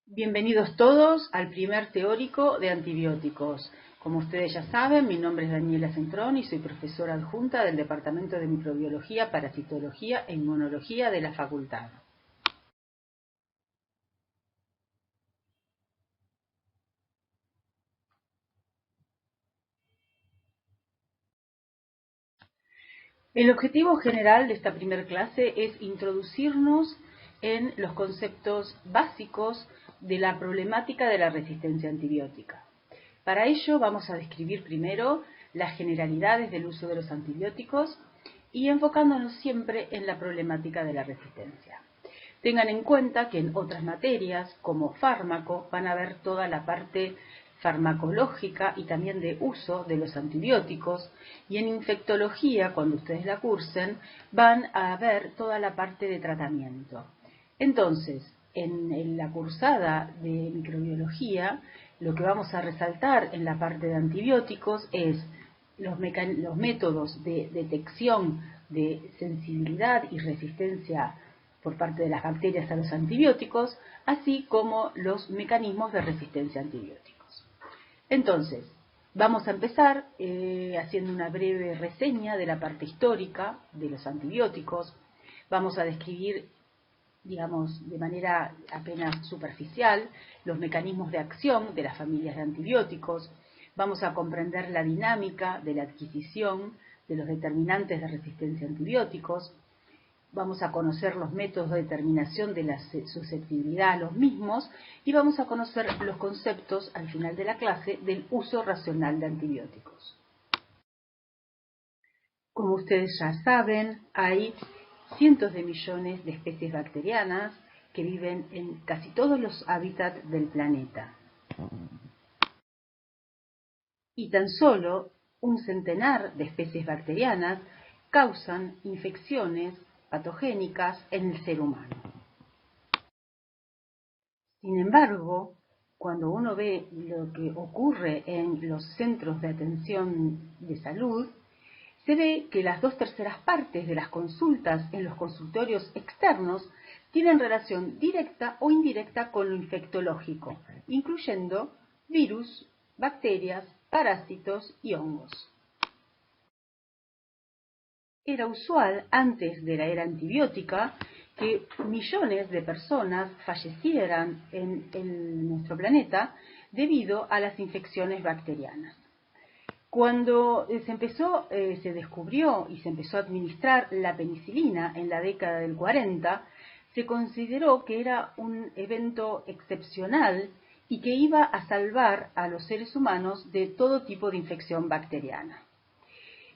Bienvenidos todos al primer teórico de antibióticos. Como ustedes ya saben, mi nombre es Daniela Centrón y soy profesora adjunta del Departamento de Microbiología, Parasitología e Inmunología de la Facultad. El objetivo general de esta primera clase es introducirnos en los conceptos básicos de la problemática de la resistencia antibiótica. Para ello vamos a describir primero las generalidades del uso de los antibióticos y enfocándonos siempre en la problemática de la resistencia. Tengan en cuenta que en otras materias, como fármaco, van a ver toda la parte farmacológica y también de uso de los antibióticos, y en infectología, cuando ustedes la cursen, van a ver toda la parte de tratamiento. Entonces, en la cursada de microbiología, lo que vamos a resaltar en la parte de antibióticos es los métodos de detección de sensibilidad y resistencia por parte de las bacterias a los antibióticos, así como los mecanismos de resistencia a antibióticos. Entonces, vamos a empezar haciendo una breve reseña de la parte histórica de los antibióticos. Vamos a describir, digamos, de manera apenas superficial, los mecanismos de acción de las familias de antibióticos. Vamos a comprender la dinámica de la adquisición de los determinantes de resistencia a antibióticos. Vamos a conocer los métodos de determinación de la susceptibilidad a los mismos y vamos a conocer los conceptos al final de la clase del uso racional de antibióticos. Como ustedes ya saben, hay cientos de millones de especies bacterianas que viven en casi todos los hábitats del planeta. Y tan solo un centenar de especies bacterianas causan infecciones patogénicas en el ser humano. Sin embargo, cuando uno ve lo que ocurre en los centros de atención de salud, se ve que las 2/3 partes de las consultas en los consultorios externos tienen relación directa o indirecta con lo infectológico, incluyendo virus, bacterias, parásitos y hongos. Era usual, antes de la era antibiótica, que millones de personas fallecieran en nuestro planeta debido a las infecciones bacterianas. Cuando se descubrió y se empezó a administrar la penicilina en la década del 40, se consideró que era un evento excepcional y que iba a salvar a los seres humanos de todo tipo de infección bacteriana.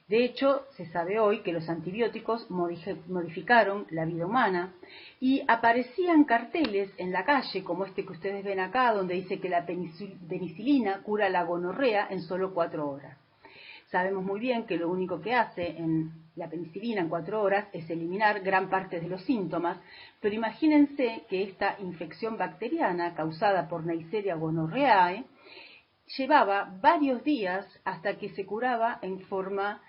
De hecho, se sabe hoy que los antibióticos modificaron la vida humana y aparecían carteles en la calle, como este que ustedes ven acá, donde dice que la penicilina cura la gonorrea en solo 4 horas. Sabemos muy bien que lo único que hace en la penicilina en 4 horas es eliminar gran parte de los síntomas, pero imagínense que esta infección bacteriana causada por Neisseria gonorrhoeae llevaba varios días hasta que se curaba en forma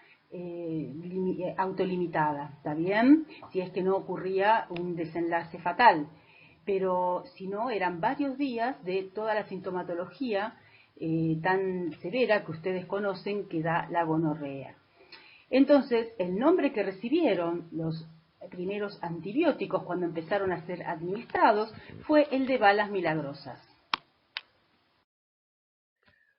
autolimitada, ¿está bien? Si es que no ocurría un desenlace fatal, pero si no, eran varios días de toda la sintomatología tan severa que ustedes conocen que da la gonorrea. Entonces, el nombre que recibieron los primeros antibióticos cuando empezaron a ser administrados fue el de balas milagrosas.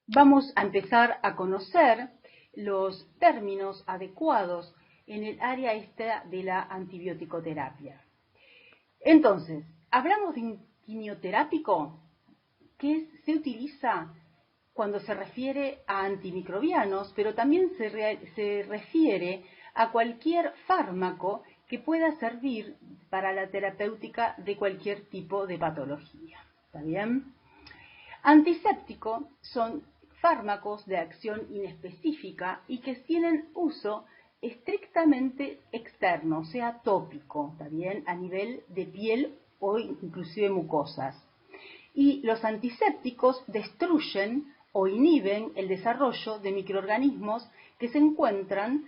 Vamos a empezar a conocer los términos adecuados en el área esta de la antibioticoterapia. Entonces, hablamos de un quimioterápico que se utiliza cuando se refiere a antimicrobianos, pero también se refiere a cualquier fármaco que pueda servir para la terapéutica de cualquier tipo de patología. ¿Está bien? Antiséptico son fármacos de acción inespecífica y que tienen uso estrictamente externo, o sea, tópico, ¿está bien? A nivel de piel o inclusive mucosas. Y los antisépticos destruyen o inhiben el desarrollo de microorganismos que se encuentran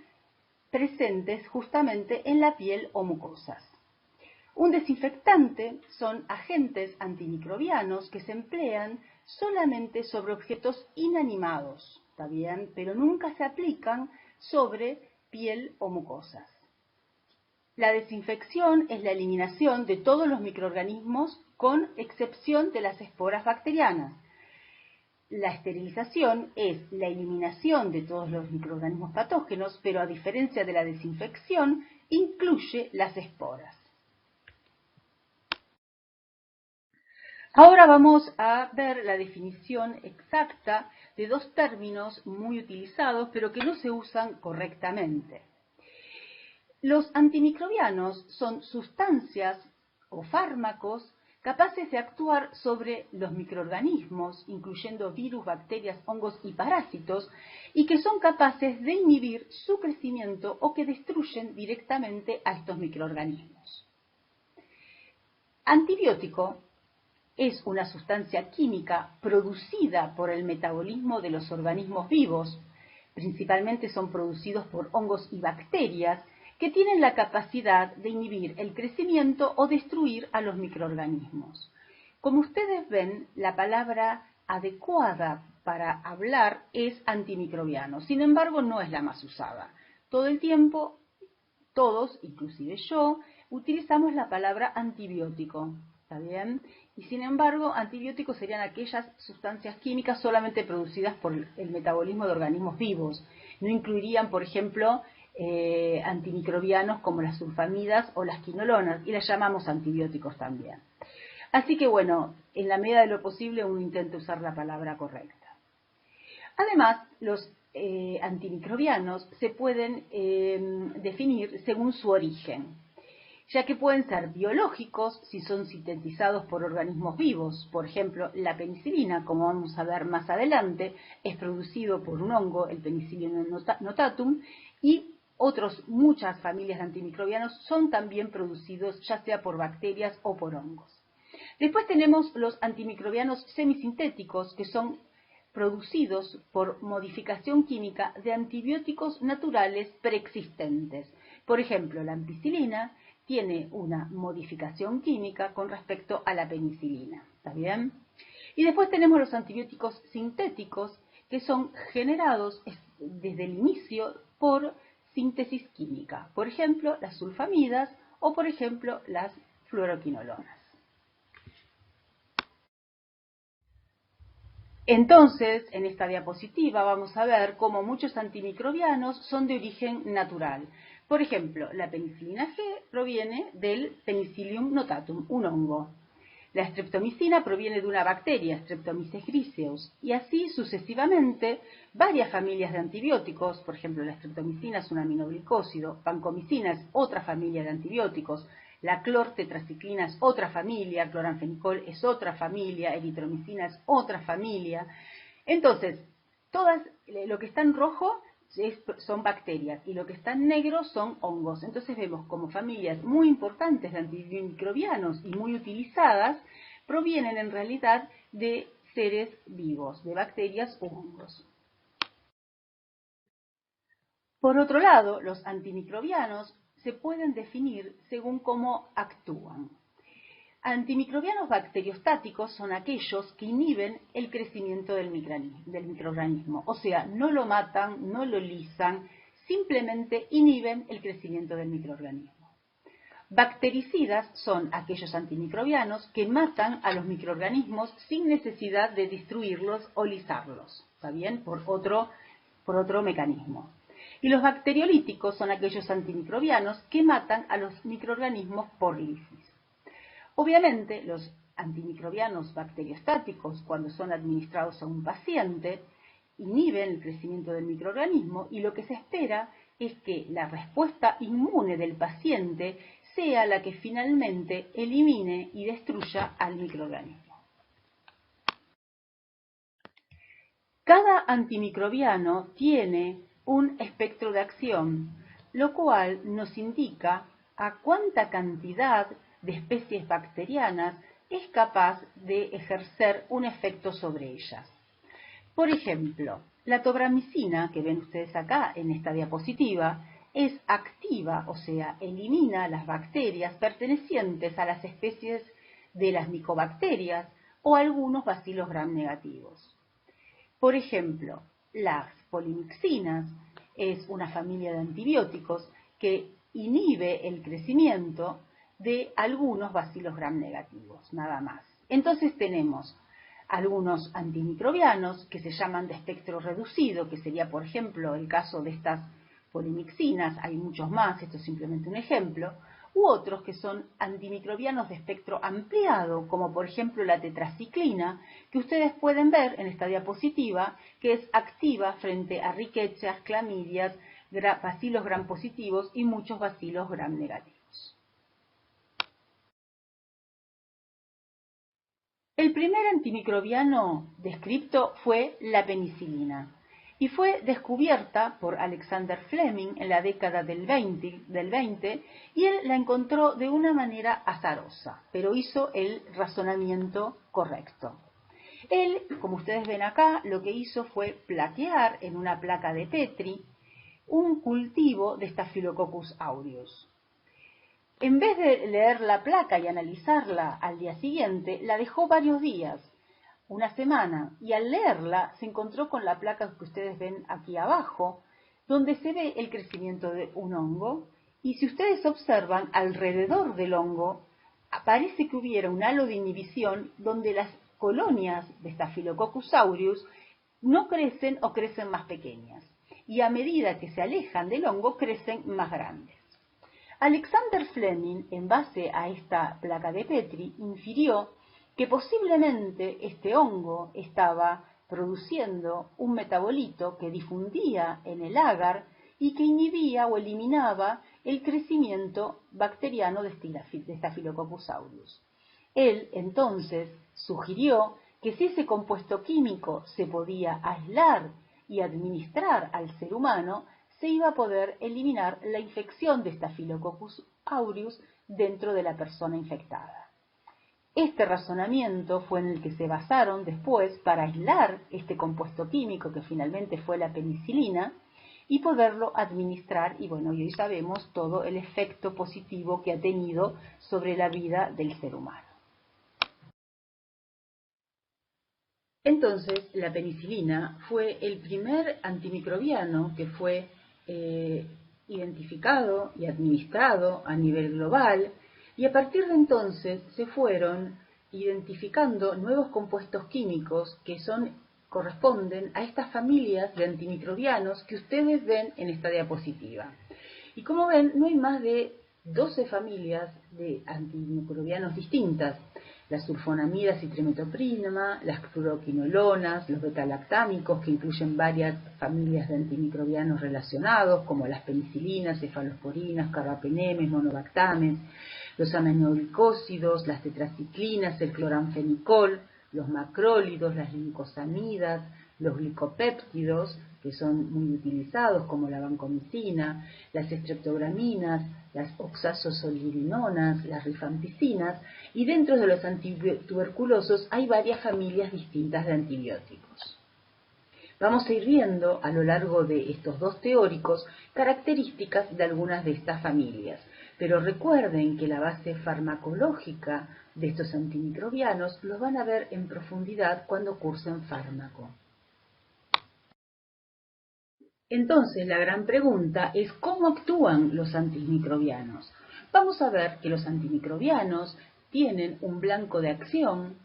presentes justamente en la piel o mucosas. Un desinfectante son agentes antimicrobianos que se emplean solamente sobre objetos inanimados, ¿está bien? Pero nunca se aplican sobre piel o mucosas. La desinfección es la eliminación de todos los microorganismos con excepción de las esporas bacterianas. La esterilización es la eliminación de todos los microorganismos patógenos, pero a diferencia de la desinfección, incluye las esporas. Ahora vamos a ver la definición exacta de dos términos muy utilizados, pero que no se usan correctamente. Los antimicrobianos son sustancias o fármacos capaces de actuar sobre los microorganismos, incluyendo virus, bacterias, hongos y parásitos, y que son capaces de inhibir su crecimiento o que destruyen directamente a estos microorganismos. Antibiótico es una sustancia química producida por el metabolismo de los organismos vivos. Principalmente son producidos por hongos y bacterias que tienen la capacidad de inhibir el crecimiento o destruir a los microorganismos. Como ustedes ven, la palabra adecuada para hablar es antimicrobiano. Sin embargo, no es la más usada. Todo el tiempo, todos, inclusive yo, utilizamos la palabra antibiótico. ¿Está bien? Y sin embargo, antibióticos serían aquellas sustancias químicas solamente producidas por el metabolismo de organismos vivos. No incluirían, por ejemplo, antimicrobianos como las sulfamidas o las quinolonas, y las llamamos antibióticos también. Así que bueno, en la medida de lo posible uno intenta usar la palabra correcta. Además, los antimicrobianos se pueden definir según su origen, ya que pueden ser biológicos si son sintetizados por organismos vivos. Por ejemplo, la penicilina, como vamos a ver más adelante, es producido por un hongo, el Penicillium notatum, y muchas familias de antimicrobianos son también producidos ya sea por bacterias o por hongos. Después tenemos los antimicrobianos semisintéticos, que son producidos por modificación química de antibióticos naturales preexistentes. Por ejemplo, la ampicilina tiene una modificación química con respecto a la penicilina. ¿Está bien? Y después tenemos los antibióticos sintéticos, que son generados desde el inicio por síntesis química. Por ejemplo, las sulfamidas o, por ejemplo, las fluoroquinolonas. Entonces, en esta diapositiva vamos a ver cómo muchos antimicrobianos son de origen natural. Por ejemplo, la penicilina G proviene del Penicillium notatum, un hongo. La streptomicina proviene de una bacteria, Streptomyces griseus, y así sucesivamente varias familias de antibióticos. Por ejemplo, la streptomicina es un aminoglicósido, vancomicina es otra familia de antibióticos, la clortetraciclina es otra familia, cloranfenicol es otra familia, eritromicina es otra familia. Entonces, lo que está en rojo son bacterias y lo que está en negro son hongos. Entonces vemos como familias muy importantes de antimicrobianos y muy utilizadas provienen en realidad de seres vivos, de bacterias u hongos. Por otro lado, los antimicrobianos se pueden definir según cómo actúan. Antimicrobianos bacteriostáticos son aquellos que inhiben el crecimiento del microorganismo, o sea, no lo matan, no lo lisan, simplemente inhiben el crecimiento del microorganismo. Bactericidas son aquellos antimicrobianos que matan a los microorganismos sin necesidad de destruirlos o lisarlos, ¿está bien? Por otro mecanismo. Y los bacteriolíticos son aquellos antimicrobianos que matan a los microorganismos por lisis. Obviamente, los antimicrobianos bacteriostáticos, cuando son administrados a un paciente, inhiben el crecimiento del microorganismo y lo que se espera es que la respuesta inmune del paciente sea la que finalmente elimine y destruya al microorganismo. Cada antimicrobiano tiene un espectro de acción, lo cual nos indica a cuánta cantidad de especies bacterianas es capaz de ejercer un efecto sobre ellas. Por ejemplo, la tobramicina, que ven ustedes acá en esta diapositiva, es activa, o sea, elimina las bacterias pertenecientes a las especies de las micobacterias o algunos bacilos gram negativos. Por ejemplo, las polimixinas es una familia de antibióticos que inhibe el crecimiento de algunos bacilos gram negativos, nada más. Entonces tenemos algunos antimicrobianos que se llaman de espectro reducido, que sería, por ejemplo, el caso de estas polimixinas, hay muchos más, esto es simplemente un ejemplo, u otros que son antimicrobianos de espectro ampliado, como por ejemplo la tetraciclina, que ustedes pueden ver en esta diapositiva, que es activa frente a riquechas, clamidias, bacilos gram positivos y muchos bacilos gram negativos. El primer antimicrobiano descrito fue la penicilina y fue descubierta por Alexander Fleming en la década del 20 y él la encontró de una manera azarosa, pero hizo el razonamiento correcto. Él, como ustedes ven acá, lo que hizo fue plaquear en una placa de Petri un cultivo de Staphylococcus aureus. En vez de leer la placa y analizarla al día siguiente, la dejó varios días, una semana, y al leerla se encontró con la placa que ustedes ven aquí abajo, donde se ve el crecimiento de un hongo, y si ustedes observan alrededor del hongo, parece que hubiera un halo de inhibición donde las colonias de Staphylococcus aureus no crecen o crecen más pequeñas, y a medida que se alejan del hongo crecen más grandes. Alexander Fleming, en base a esta placa de Petri, infirió que posiblemente este hongo estaba produciendo un metabolito que difundía en el agar y que inhibía o eliminaba el crecimiento bacteriano de Staphylococcus aureus. Él, entonces, sugirió que si ese compuesto químico se podía aislar y administrar al ser humano, se iba a poder eliminar la infección de Staphylococcus aureus dentro de la persona infectada. Este razonamiento fue en el que se basaron después para aislar este compuesto químico que finalmente fue la penicilina y poderlo administrar, y bueno, hoy sabemos todo el efecto positivo que ha tenido sobre la vida del ser humano. Entonces, la penicilina fue el primer antimicrobiano que fue identificado y administrado a nivel global, y a partir de entonces se fueron identificando nuevos compuestos químicos que corresponden a estas familias de antimicrobianos que ustedes ven en esta diapositiva. Y como ven, no hay más de 12 familias de antimicrobianos distintas: las sulfonamidas y trimetoprima, las fluoroquinolonas, los betalactámicos, que incluyen varias familias de antimicrobianos relacionados, como las penicilinas, cefalosporinas, carbapenemes, monobactames, los aminoglicósidos, las tetraciclinas, el cloranfenicol, los macrólidos, las glincosamidas, los glicopéptidos, que son muy utilizados, como la vancomicina, las streptograminas, las oxazosoliridinonas, las rifampicinas, y dentro de los antituberculosos hay varias familias distintas de antibióticos. Vamos a ir viendo a lo largo de estos dos teóricos características de algunas de estas familias, pero recuerden que la base farmacológica de estos antimicrobianos los van a ver en profundidad cuando cursen fármaco. Entonces, la gran pregunta es ¿cómo actúan los antimicrobianos? Vamos a ver que los antimicrobianos tienen un blanco de acción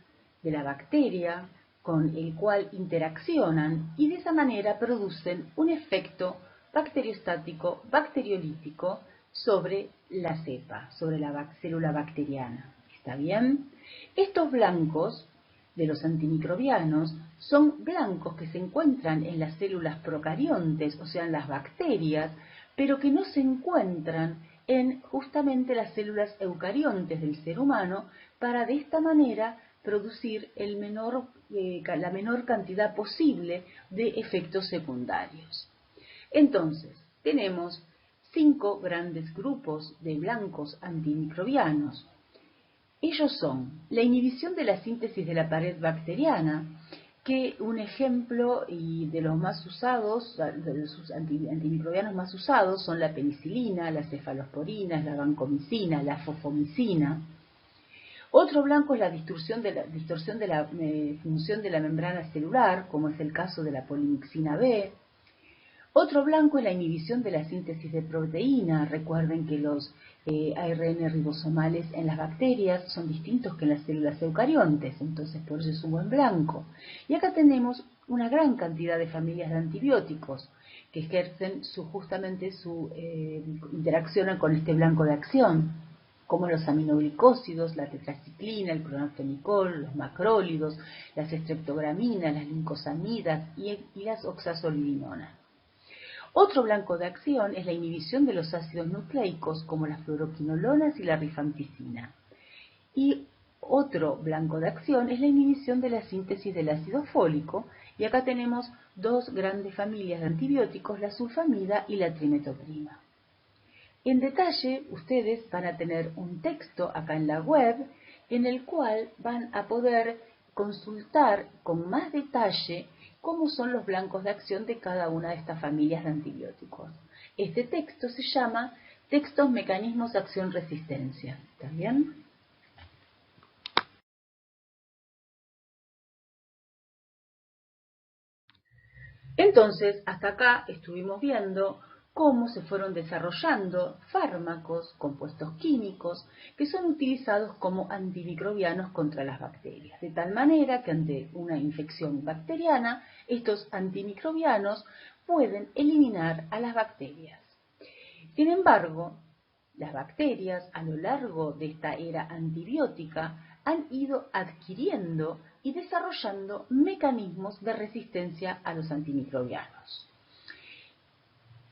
de la bacteria con el cual interaccionan y de esa manera producen un efecto bacteriostático, bacteriolítico sobre la cepa, sobre la célula bacteriana. ¿Está bien? Estos blancos de los antimicrobianos son blancos que se encuentran en las células procariontes, o sea, en las bacterias, pero que no se encuentran en justamente las células eucariontes del ser humano, para de esta manera producir la menor cantidad posible de efectos secundarios. Entonces, tenemos 5 grandes grupos de blancos antimicrobianos. Ellos son la inhibición de la síntesis de la pared bacteriana, que un ejemplo y de los más usados, de los antimicrobianos más usados, son la penicilina, las cefalosporinas, la vancomicina, la fofomicina. Otro blanco es la distorsión de la función de la membrana celular, como es el caso de la polimixina B. Otro blanco es la inhibición de la síntesis de proteína. Recuerden que los ARN ribosomales en las bacterias son distintos que en las células eucariontes, entonces por eso es un buen blanco. Y acá tenemos una gran cantidad de familias de antibióticos que ejercen justamente su interacción con este blanco de acción, como los aminoglicósidos, la tetraciclina, el clorfenicol, los macrólidos, las estreptograminas, las lincosamidas y las oxazolidinonas. Otro blanco de acción es la inhibición de los ácidos nucleicos como las fluoroquinolonas y la rifampicina. Y otro blanco de acción es la inhibición de la síntesis del ácido fólico, y acá tenemos dos grandes familias de antibióticos, la sulfamida y la trimetoprima. En detalle, ustedes van a tener un texto acá en la web en el cual van a poder consultar con más detalle cómo son los blancos de acción de cada una de estas familias de antibióticos. Este texto se llama Textos Mecanismos de Acción-Resistencia. ¿Está bien? Entonces, hasta acá estuvimos viendo cómo se fueron desarrollando fármacos, compuestos químicos, que son utilizados como antimicrobianos contra las bacterias, de tal manera que ante una infección bacteriana, estos antimicrobianos pueden eliminar a las bacterias. Sin embargo, las bacterias a lo largo de esta era antibiótica han ido adquiriendo y desarrollando mecanismos de resistencia a los antimicrobianos.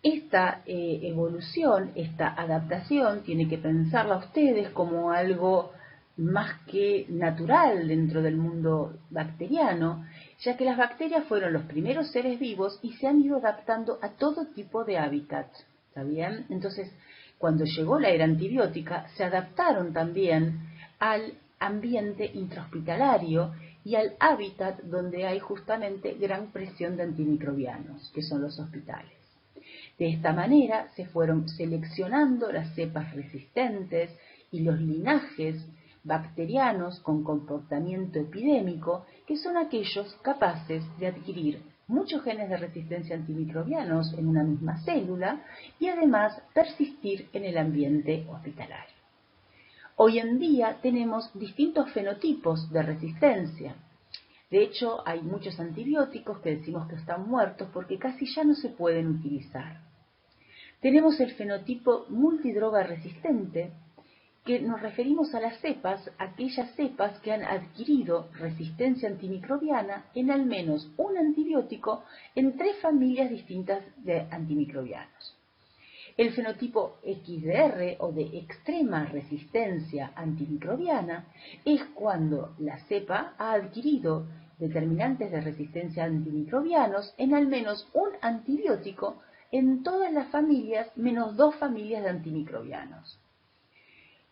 Esta evolución, esta adaptación, tiene que pensarla ustedes como algo más que natural dentro del mundo bacteriano, ya que las bacterias fueron los primeros seres vivos y se han ido adaptando a todo tipo de hábitat. ¿Está bien? Entonces, cuando llegó la era antibiótica, se adaptaron también al ambiente intrahospitalario y al hábitat donde hay justamente gran presión de antimicrobianos, que son los hospitales. De esta manera se fueron seleccionando las cepas resistentes y los linajes bacterianos con comportamiento epidémico, que son aquellos capaces de adquirir muchos genes de resistencia a antimicrobianos en una misma célula y además persistir en el ambiente hospitalario. Hoy en día tenemos distintos fenotipos de resistencia. De hecho, hay muchos antibióticos que decimos que están muertos porque casi ya no se pueden utilizar. Tenemos el fenotipo multidroga resistente, que nos referimos a las cepas, aquellas cepas que han adquirido resistencia antimicrobiana en al menos un antibiótico en 3 familias distintas de antimicrobianos. El fenotipo XDR o de extrema resistencia antimicrobiana es cuando la cepa ha adquirido determinantes de resistencia a antimicrobianos en al menos un antibiótico en todas las familias menos 2 familias de antimicrobianos.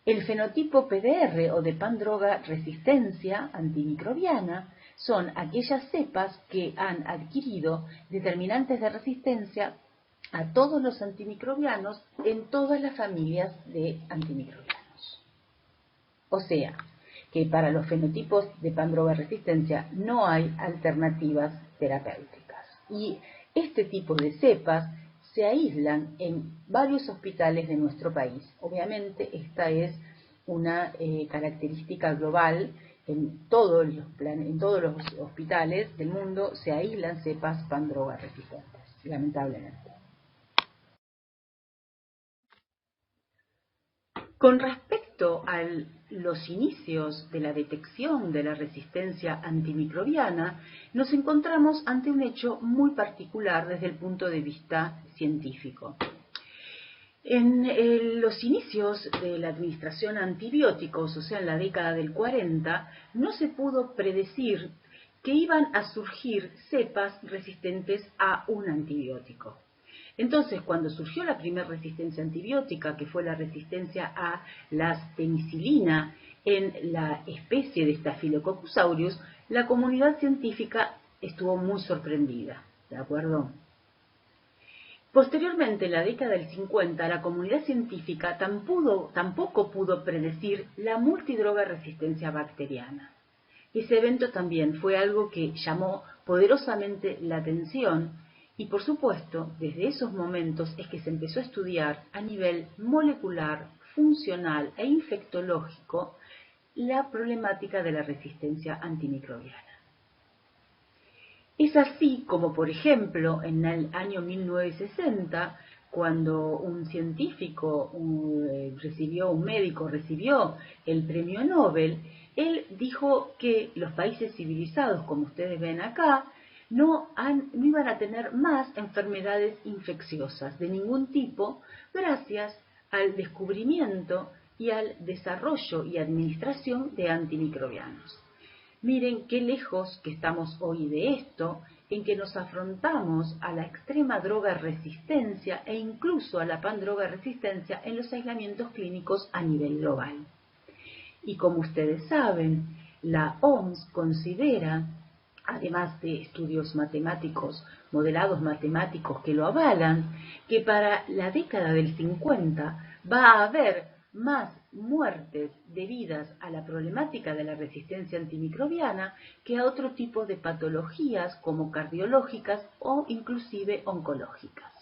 El fenotipo PDR o de pandroga resistencia antimicrobiana son aquellas cepas que han adquirido determinantes de resistencia a todos los antimicrobianos en todas las familias de antimicrobianos. O sea, que para los fenotipos de pandroga resistencia no hay alternativas terapéuticas. Y este tipo de cepas se aíslan en varios hospitales de nuestro país. Obviamente esta es una característica global. En todos los hospitales del mundo se aíslan cepas pandroga resistentes, lamentablemente. Con respecto a los inicios de la detección de la resistencia antimicrobiana, nos encontramos ante un hecho muy particular desde el punto de vista científico. En los inicios de la administración de antibióticos, o sea, en la década del 40, no se pudo predecir que iban a surgir cepas resistentes a un antibiótico. Entonces, cuando surgió la primera resistencia antibiótica, que fue la resistencia a la penicilina en la especie de Staphylococcus aureus, la comunidad científica estuvo muy sorprendida, ¿de acuerdo? Posteriormente, en la década del 50, la comunidad científica tampoco pudo predecir la multidroga resistencia bacteriana. Ese evento también fue algo que llamó poderosamente la atención y, por supuesto, desde esos momentos es que se empezó a estudiar a nivel molecular, funcional e infectológico la problemática de la resistencia antimicrobiana. Es así como, por ejemplo, en el año 1960, cuando un científico un médico recibió el premio Nobel, él dijo que los países civilizados, como ustedes ven acá, no iban a tener más enfermedades infecciosas de ningún tipo gracias al descubrimiento y al desarrollo y administración de antimicrobianos. Miren qué lejos que estamos hoy de esto, en que nos afrontamos a la extrema droga resistencia e incluso a la pandroga resistencia en los aislamientos clínicos a nivel global. Y como ustedes saben, la OMS considera, además de estudios matemáticos, modelados matemáticos que lo avalan, que para la década del 50 va a haber más muertes debidas a la problemática de la resistencia antimicrobiana que a otro tipo de patologías como cardiológicas o inclusive oncológicas.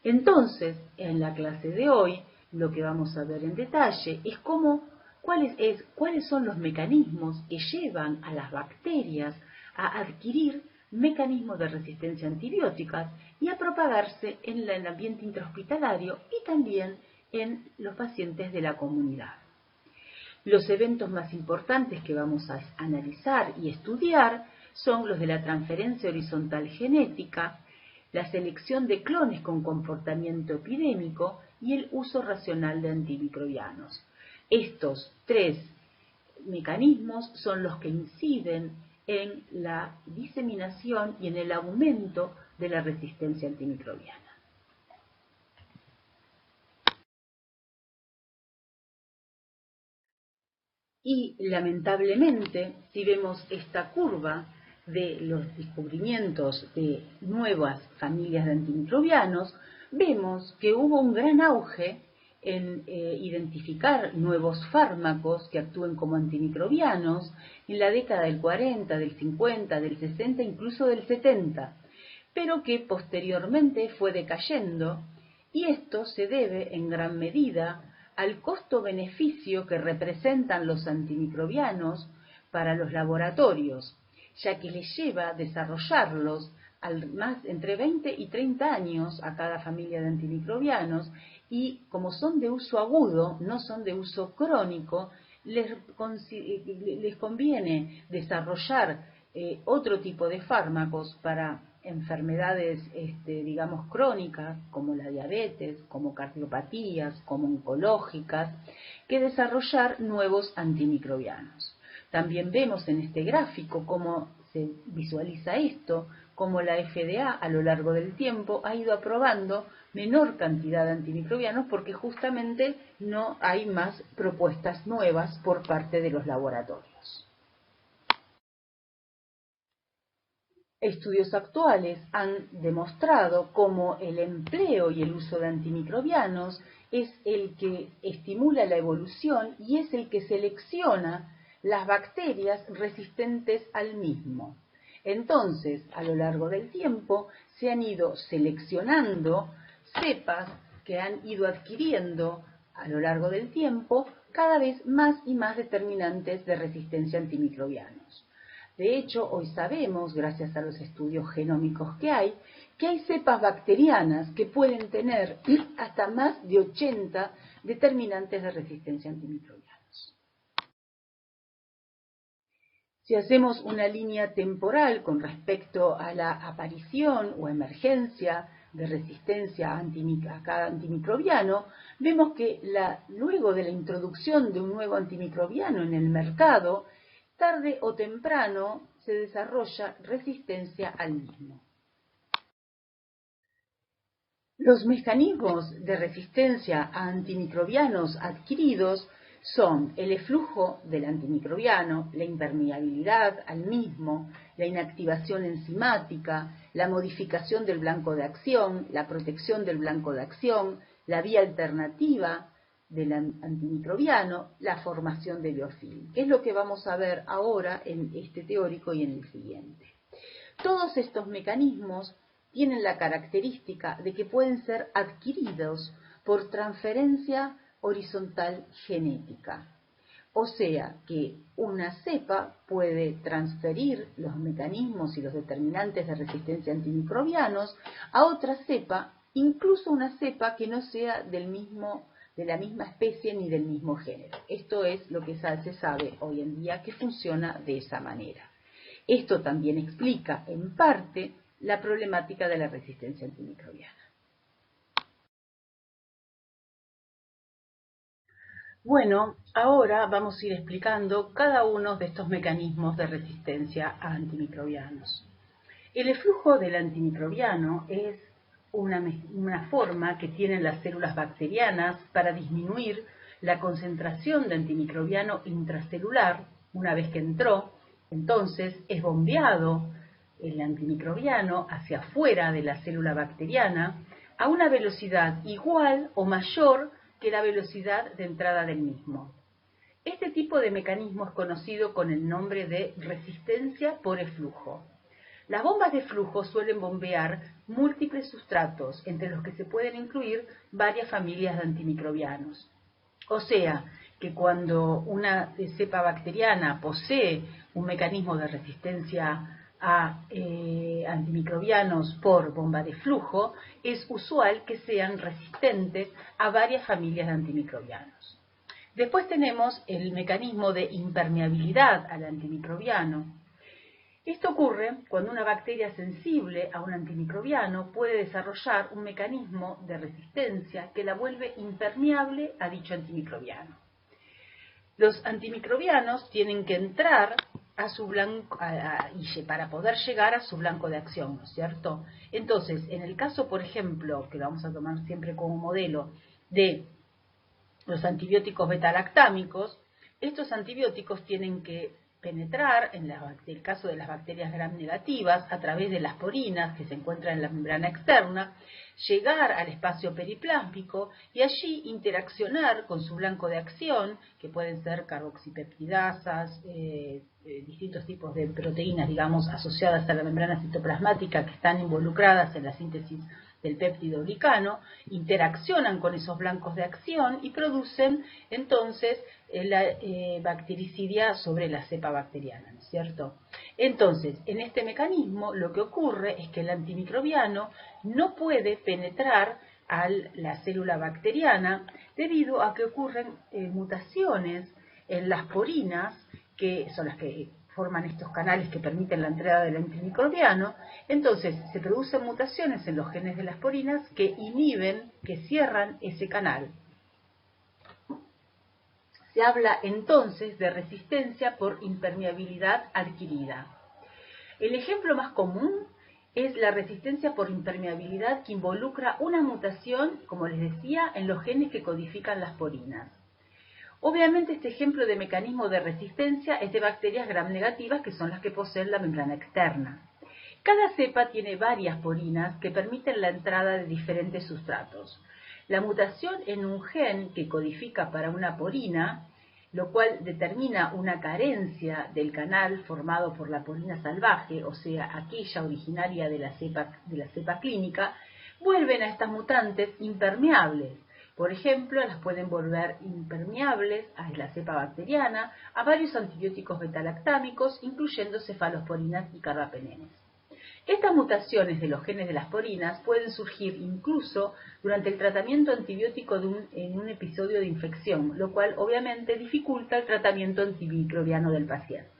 Entonces, en la clase de hoy, lo que vamos a ver en detalle es cuáles son los mecanismos que llevan a las bacterias a adquirir mecanismos de resistencia a antibióticas y a propagarse en el ambiente intrahospitalario y también en los pacientes de la comunidad. Los eventos más importantes que vamos a analizar y estudiar son los de la transferencia horizontal genética, la selección de clones con comportamiento epidémico y el uso racional de antimicrobianos. Estos tres mecanismos son los que inciden en la diseminación y en el aumento de la resistencia antimicrobiana. Y lamentablemente, si vemos esta curva de los descubrimientos de nuevas familias de antimicrobianos, vemos que hubo un gran auge en identificar nuevos fármacos que actúen como antimicrobianos en la década del 40, del 50, del 60, incluso del 70, pero que posteriormente fue decayendo, y esto se debe en gran medida al costo-beneficio que representan los antimicrobianos para los laboratorios, ya que les lleva desarrollarlos entre 20 y 30 años a cada familia de antimicrobianos, y como son de uso agudo, no son de uso crónico, les conviene desarrollar otro tipo de fármacos para enfermedades, digamos, crónicas, como la diabetes, como cardiopatías, como oncológicas, que desarrollar nuevos antimicrobianos. También vemos en este gráfico cómo se visualiza esto, cómo la FDA a lo largo del tiempo ha ido aprobando menor cantidad de antimicrobianos porque justamente no hay más propuestas nuevas por parte de los laboratorios. Estudios actuales han demostrado cómo el empleo y el uso de antimicrobianos es el que estimula la evolución y es el que selecciona las bacterias resistentes al mismo. Entonces, a lo largo del tiempo, se han ido seleccionando cepas que han ido adquiriendo a lo largo del tiempo cada vez más y más determinantes de resistencia a antimicrobianos. De hecho, hoy sabemos, gracias a los estudios genómicos que hay cepas bacterianas que pueden tener hasta más de 80 determinantes de resistencia a antimicrobianos. Si hacemos una línea temporal con respecto a la aparición o emergencia de resistencia a cada antimicrobiano, vemos que luego de la introducción de un nuevo antimicrobiano en el mercado, tarde o temprano se desarrolla resistencia al mismo. Los mecanismos de resistencia a antimicrobianos adquiridos son el eflujo del antimicrobiano, la impermeabilidad al mismo, la inactivación enzimática, la modificación del blanco de acción, la protección del blanco de acción, la vía alternativa del antimicrobiano, la formación de biofilm, que es lo que vamos a ver ahora en este teórico y en el siguiente. Todos estos mecanismos tienen la característica de que pueden ser adquiridos por transferencia horizontal genética. O sea que una cepa puede transferir los mecanismos y los determinantes de resistencia a antimicrobianos a otra cepa, incluso una cepa que no sea de la misma especie ni del mismo género. Esto es lo que se sabe hoy en día que funciona de esa manera. Esto también explica, en parte, la problemática de la resistencia antimicrobiana. Bueno, ahora vamos a ir explicando cada uno de estos mecanismos de resistencia a antimicrobianos. El eflujo del antimicrobiano es una forma que tienen las células bacterianas para disminuir la concentración de antimicrobiano intracelular. Una vez que entró, entonces es bombeado el antimicrobiano hacia afuera de la célula bacteriana a una velocidad igual o mayor que la velocidad de entrada del mismo. Este tipo de mecanismo es conocido con el nombre de resistencia por eflujo. Las bombas de flujo suelen bombear múltiples sustratos, entre los que se pueden incluir varias familias de antimicrobianos. O sea, que cuando una cepa bacteriana posee un mecanismo de resistencia a antimicrobianos por bomba de flujo, es usual que sean resistentes a varias familias de antimicrobianos. Después tenemos el mecanismo de impermeabilidad al antimicrobiano. Esto ocurre cuando una bacteria sensible a un antimicrobiano puede desarrollar un mecanismo de resistencia que la vuelve impermeable a dicho antimicrobiano. Los antimicrobianos tienen que entrar a su blanco para poder llegar a su blanco de acción, ¿no es cierto? Entonces, en el caso, por ejemplo, que lo vamos a tomar siempre como modelo de los antibióticos betalactámicos, estos antibióticos tienen que penetrar, en el caso de las bacterias gram negativas, a través de las porinas que se encuentran en la membrana externa, llegar al espacio periplásmico y allí interaccionar con su blanco de acción, que pueden ser carboxipeptidasas, distintos tipos de proteínas, digamos, asociadas a la membrana citoplasmática que están involucradas en la síntesis del péptido glicano, interaccionan con esos blancos de acción y producen entonces la bactericidia sobre la cepa bacteriana, ¿no es cierto? Entonces, en este mecanismo lo que ocurre es que el antimicrobiano no puede penetrar a la célula bacteriana debido a que ocurren mutaciones en las porinas, que son las que forman estos canales que permiten la entrada del antimicrobiano. Entonces se producen mutaciones en los genes de las porinas que inhiben, que cierran ese canal. Se habla entonces de resistencia por impermeabilidad adquirida. El ejemplo más común es la resistencia por impermeabilidad que involucra una mutación, como les decía, en los genes que codifican las porinas. Obviamente este ejemplo de mecanismo de resistencia es de bacterias gram negativas, que son las que poseen la membrana externa. Cada cepa tiene varias porinas que permiten la entrada de diferentes sustratos. La mutación en un gen que codifica para una porina, lo cual determina una carencia del canal formado por la porina salvaje, o sea, aquella originaria de la cepa clínica, vuelven a estas mutantes impermeables. Por ejemplo, las pueden volver impermeables a la cepa bacteriana, a varios antibióticos betalactámicos, incluyendo cefalosporinas y carbapenenes. Estas mutaciones de los genes de las porinas pueden surgir incluso durante el tratamiento antibiótico en un episodio de infección, lo cual obviamente dificulta el tratamiento antimicrobiano del paciente.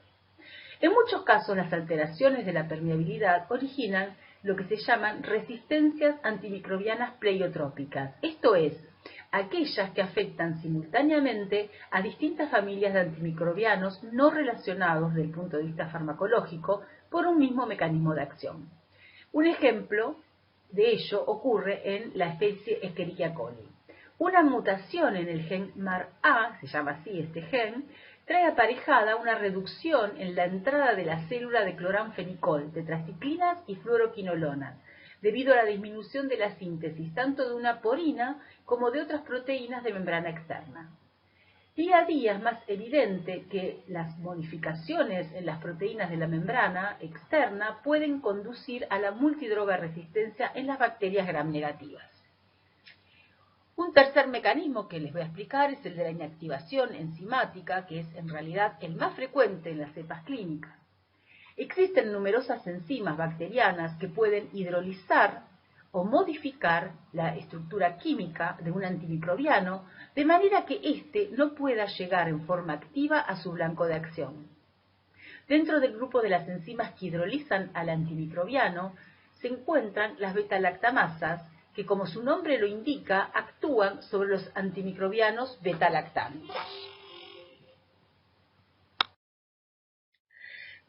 En muchos casos, las alteraciones de la permeabilidad originan lo que se llaman resistencias antimicrobianas pleiotrópicas, esto es, aquellas que afectan simultáneamente a distintas familias de antimicrobianos no relacionados desde el punto de vista farmacológico por un mismo mecanismo de acción. Un ejemplo de ello ocurre en la especie Escherichia coli. Una mutación en el gen MAR-A, se llama así este gen, trae aparejada una reducción en la entrada de la célula de cloranfenicol, tetraciclinas y fluoroquinolonas, debido a la disminución de la síntesis tanto de una porina como de otras proteínas de membrana externa. Día a día es más evidente que las modificaciones en las proteínas de la membrana externa pueden conducir a la multidroga resistencia en las bacterias gram negativas. Un tercer mecanismo que les voy a explicar es el de la inactivación enzimática, que es en realidad el más frecuente en las cepas clínicas. Existen numerosas enzimas bacterianas que pueden hidrolizar o modificar la estructura química de un antimicrobiano de manera que éste no pueda llegar en forma activa a su blanco de acción. Dentro del grupo de las enzimas que hidrolizan al antimicrobiano se encuentran las beta-lactamasas, que como su nombre lo indica, actúan sobre los antimicrobianos beta-lactámicos.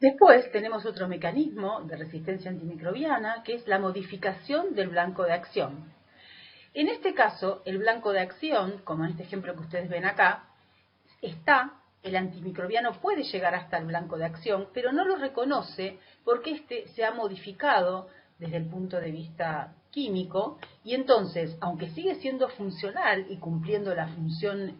Después tenemos otro mecanismo de resistencia antimicrobiana, que es la modificación del blanco de acción. En este caso, el blanco de acción, como en este ejemplo que ustedes ven acá, el antimicrobiano puede llegar hasta el blanco de acción, pero no lo reconoce porque éste se ha modificado desde el punto de vista químico, y entonces, aunque sigue siendo funcional y cumpliendo la función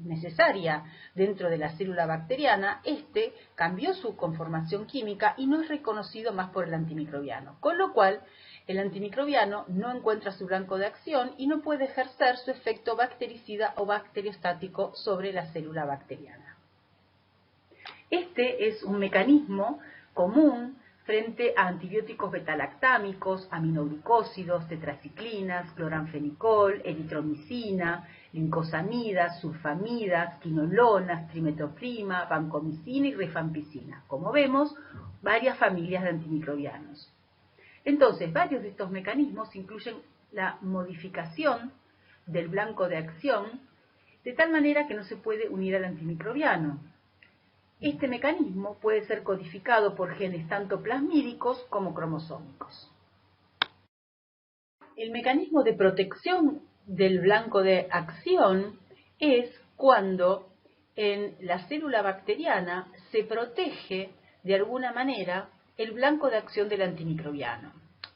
necesaria dentro de la célula bacteriana, este cambió su conformación química y no es reconocido más por el antimicrobiano, con lo cual el antimicrobiano no encuentra su blanco de acción y no puede ejercer su efecto bactericida o bacteriostático sobre la célula bacteriana. Este es un mecanismo común frente a antibióticos betalactámicos, aminoglucósidos, tetraciclinas, cloranfenicol, eritromicina, lincosamidas, sulfamidas, quinolonas, trimetoprima, vancomicina y rifampicina. Como vemos, varias familias de antimicrobianos. Entonces, varios de estos mecanismos incluyen la modificación del blanco de acción de tal manera que no se puede unir al antimicrobiano. Este mecanismo puede ser codificado por genes tanto plasmídicos como cromosómicos. El mecanismo de protección del blanco de acción es cuando en la célula bacteriana se protege de alguna manera el blanco de acción del antimicrobiano.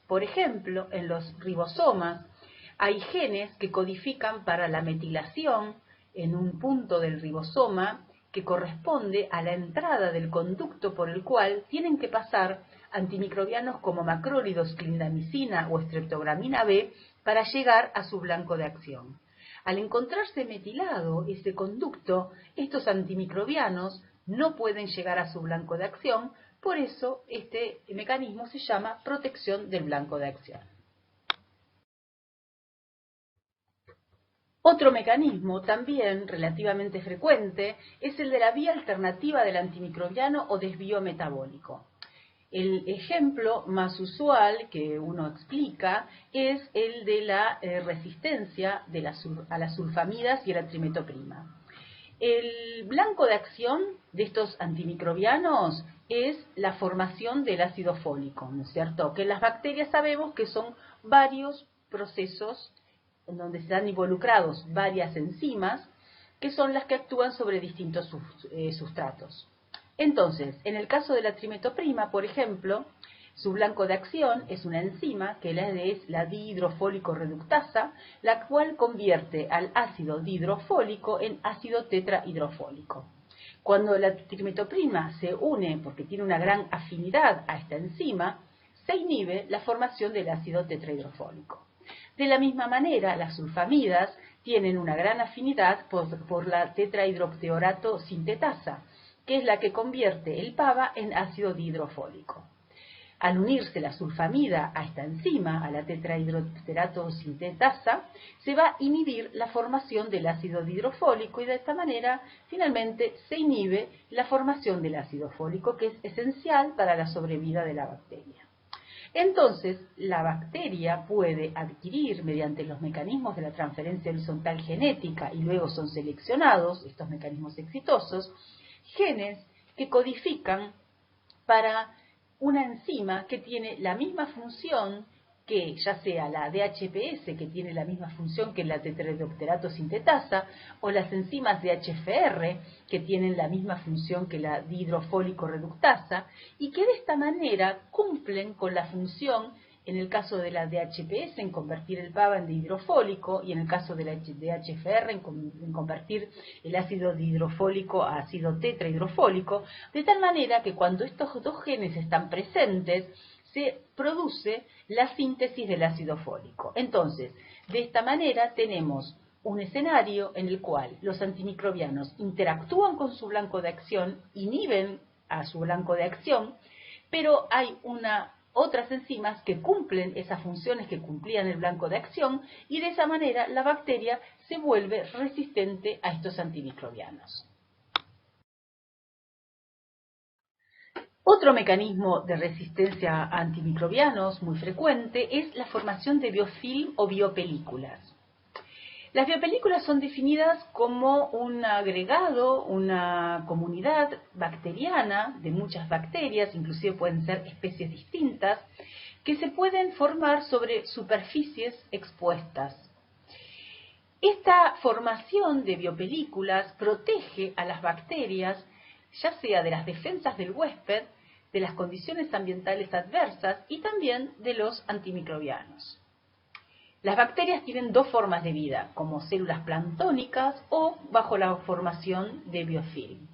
Por ejemplo, en los ribosomas hay genes que codifican para la metilación en un punto del ribosoma que corresponde a la entrada del conducto por el cual tienen que pasar antimicrobianos como macrólidos, clindamicina o streptogramina B para llegar a su blanco de acción. Al encontrarse metilado ese conducto, estos antimicrobianos no pueden llegar a su blanco de acción, por eso este mecanismo se llama protección del blanco de acción. Otro mecanismo también relativamente frecuente es el de la vía alternativa del antimicrobiano o desvío metabólico. El ejemplo más usual que uno explica es el de la resistencia a las sulfamidas y a la trimetoprima. El blanco de acción de estos antimicrobianos es la formación del ácido fólico, ¿no es cierto? Que en las bacterias sabemos que son varios procesos en donde están involucrados varias enzimas que son las que actúan sobre distintos sustratos. Entonces, en el caso de la trimetoprima, por ejemplo, su blanco de acción es una enzima que es la dihidrofólico reductasa, la cual convierte al ácido dihidrofólico en ácido tetrahidrofólico. Cuando la trimetoprima se une porque tiene una gran afinidad a esta enzima, se inhibe la formación del ácido tetrahidrofólico. De la misma manera, las sulfamidas tienen una gran afinidad por la tetrahidroteorato sintetasa, que es la que convierte el PABA en ácido dihidrofólico. Al unirse la sulfamida a esta enzima, a la tetrahidroteorato sintetasa, se va a inhibir la formación del ácido dihidrofólico y de esta manera, finalmente, se inhibe la formación del ácido fólico, que es esencial para la sobrevida de la bacteria. Entonces, la bacteria puede adquirir, mediante los mecanismos de la transferencia horizontal genética, y luego son seleccionados, estos mecanismos exitosos, genes que codifican para una enzima que tiene la misma función que ya sea la DHPS, que tiene la misma función que la tetrahidroxirato sintetasa, o las enzimas DHFR, que tienen la misma función que la dihidrofólico reductasa, y que de esta manera cumplen con la función, en el caso de la DHPS, en convertir el PABA en dihidrofólico, y en el caso de la DHFR, en convertir el ácido dihidrofólico a ácido tetrahidrofólico, de tal manera que cuando estos dos genes están presentes, se produce la síntesis del ácido fólico. Entonces, de esta manera tenemos un escenario en el cual los antimicrobianos interactúan con su blanco de acción, inhiben a su blanco de acción, pero hay otras enzimas que cumplen esas funciones que cumplían el blanco de acción, y de esa manera la bacteria se vuelve resistente a estos antimicrobianos. Otro mecanismo de resistencia a antimicrobianos muy frecuente es la formación de biofilm o biopelículas. Las biopelículas son definidas como un agregado, una comunidad bacteriana de muchas bacterias, inclusive pueden ser especies distintas, que se pueden formar sobre superficies expuestas. Esta formación de biopelículas protege a las bacterias, ya sea de las defensas del huésped, de las condiciones ambientales adversas y también de los antimicrobianos. Las bacterias tienen dos formas de vida, como células planctónicas o bajo la formación de biofilm.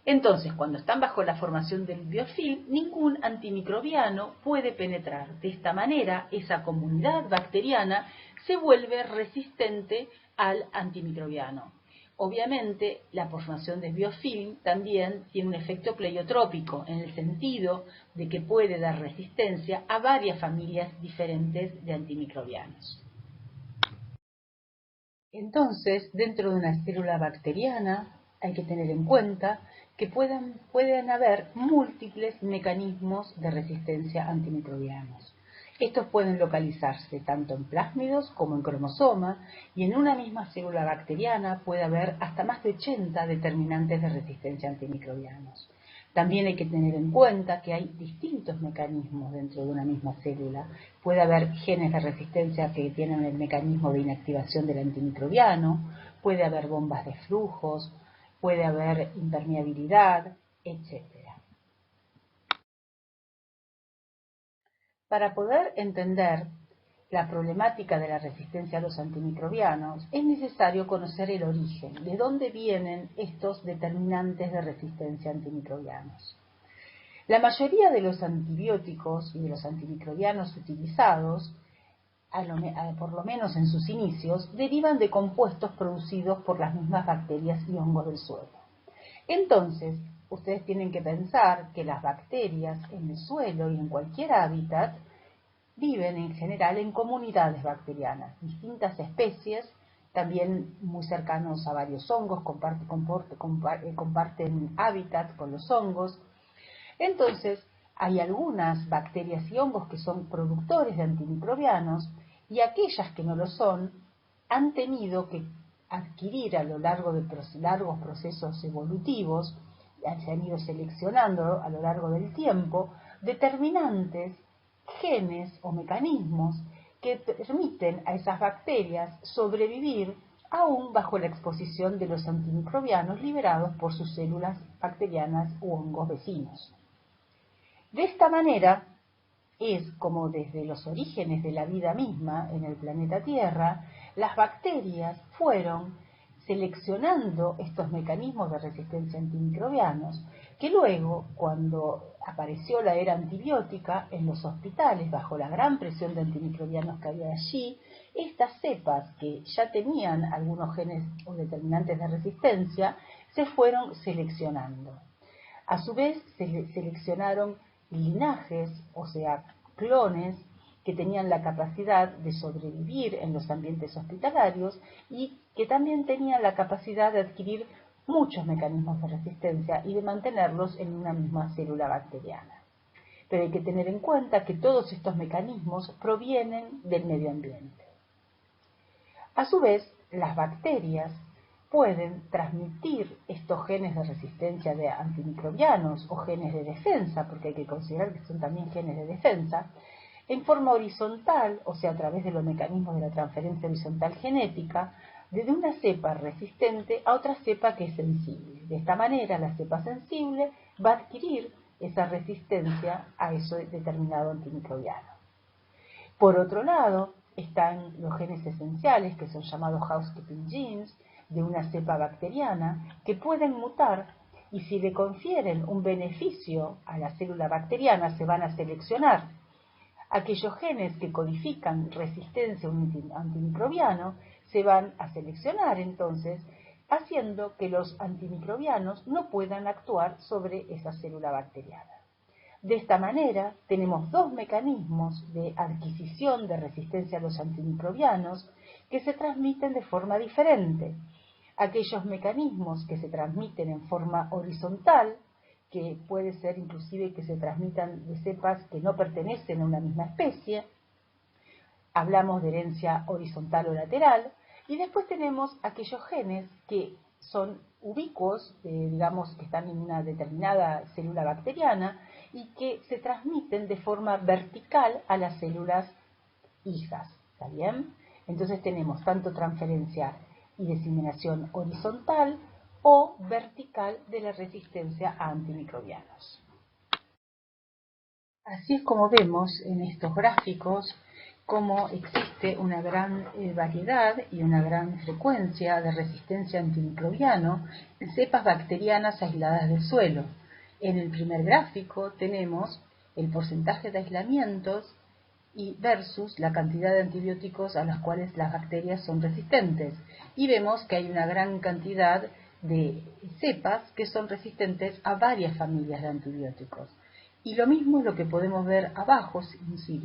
Entonces, cuando están bajo la formación del biofilm, ningún antimicrobiano puede penetrar. De esta manera, esa comunidad bacteriana se vuelve resistente al antimicrobiano. Obviamente, la formación de biofilm también tiene un efecto pleiotrópico, en el sentido de que puede dar resistencia a varias familias diferentes de antimicrobianos. Entonces, dentro de una célula bacteriana, hay que tener en cuenta que pueden haber múltiples mecanismos de resistencia a antimicrobianos. Estos pueden localizarse tanto en plásmidos como en cromosoma, y en una misma célula bacteriana puede haber hasta más de 80 determinantes de resistencia a antimicrobianos. También hay que tener en cuenta que hay distintos mecanismos dentro de una misma célula. Puede haber genes de resistencia que tienen el mecanismo de inactivación del antimicrobiano, puede haber bombas de flujos, puede haber impermeabilidad, etc. Para poder entender la problemática de la resistencia a los antimicrobianos, es necesario conocer el origen, de dónde vienen estos determinantes de resistencia a antimicrobianos. La mayoría de los antibióticos y de los antimicrobianos utilizados, por lo menos en sus inicios, derivan de compuestos producidos por las mismas bacterias y hongos del suelo. Entonces, ustedes tienen que pensar que las bacterias en el suelo y en cualquier hábitat viven en general en comunidades bacterianas, distintas especies, también muy cercanos a varios hongos, comparten hábitat con los hongos. Entonces, hay algunas bacterias y hongos que son productores de antimicrobianos, y aquellas que no lo son han tenido que adquirir a lo largo de largos procesos evolutivos, se han ido seleccionando a lo largo del tiempo determinantes, genes o mecanismos que permiten a esas bacterias sobrevivir aún bajo la exposición de los antimicrobianos liberados por sus células bacterianas u hongos vecinos. De esta manera es como desde los orígenes de la vida misma en el planeta Tierra, las bacterias fueron seleccionando estos mecanismos de resistencia a antimicrobianos, que luego, cuando apareció la era antibiótica en los hospitales, bajo la gran presión de antimicrobianos que había allí, estas cepas que ya tenían algunos genes o determinantes de resistencia, se fueron seleccionando. A su vez, se seleccionaron linajes, o sea, clones, que tenían la capacidad de sobrevivir en los ambientes hospitalarios y que también tenían la capacidad de adquirir muchos mecanismos de resistencia y de mantenerlos en una misma célula bacteriana. Pero hay que tener en cuenta que todos estos mecanismos provienen del medio ambiente. A su vez, las bacterias pueden transmitir estos genes de resistencia de antimicrobianos o genes de defensa, porque hay que considerar que son también genes de defensa, en forma horizontal, o sea, a través de los mecanismos de la transferencia horizontal genética, desde una cepa resistente a otra cepa que es sensible. De esta manera, la cepa sensible va a adquirir esa resistencia a eso determinado antimicrobiano. Por otro lado, están los genes esenciales, que son llamados housekeeping genes, de una cepa bacteriana, que pueden mutar y si le confieren un beneficio a la célula bacteriana, se van a seleccionar. Aquellos genes que codifican resistencia a un antimicrobiano se van a seleccionar entonces, haciendo que los antimicrobianos no puedan actuar sobre esa célula bacteriana. De esta manera, tenemos dos mecanismos de adquisición de resistencia a los antimicrobianos que se transmiten de forma diferente. Aquellos mecanismos que se transmiten en forma horizontal, que puede ser inclusive que se transmitan de cepas que no pertenecen a una misma especie, hablamos de herencia horizontal o lateral, y después tenemos aquellos genes que son ubicuos, digamos que están en una determinada célula bacteriana y que se transmiten de forma vertical a las células hijas, ¿está bien? Entonces tenemos tanto transferencia y diseminación horizontal o vertical de la resistencia a antimicrobianos. Así es como vemos en estos gráficos cómo existe una gran variedad y una gran frecuencia de resistencia antimicrobiano en cepas bacterianas aisladas del suelo. En el primer gráfico tenemos el porcentaje de aislamientos y versus la cantidad de antibióticos a los cuales las bacterias son resistentes. Y vemos que hay una gran cantidad de cepas que son resistentes a varias familias de antibióticos. Y lo mismo es lo que podemos ver abajo,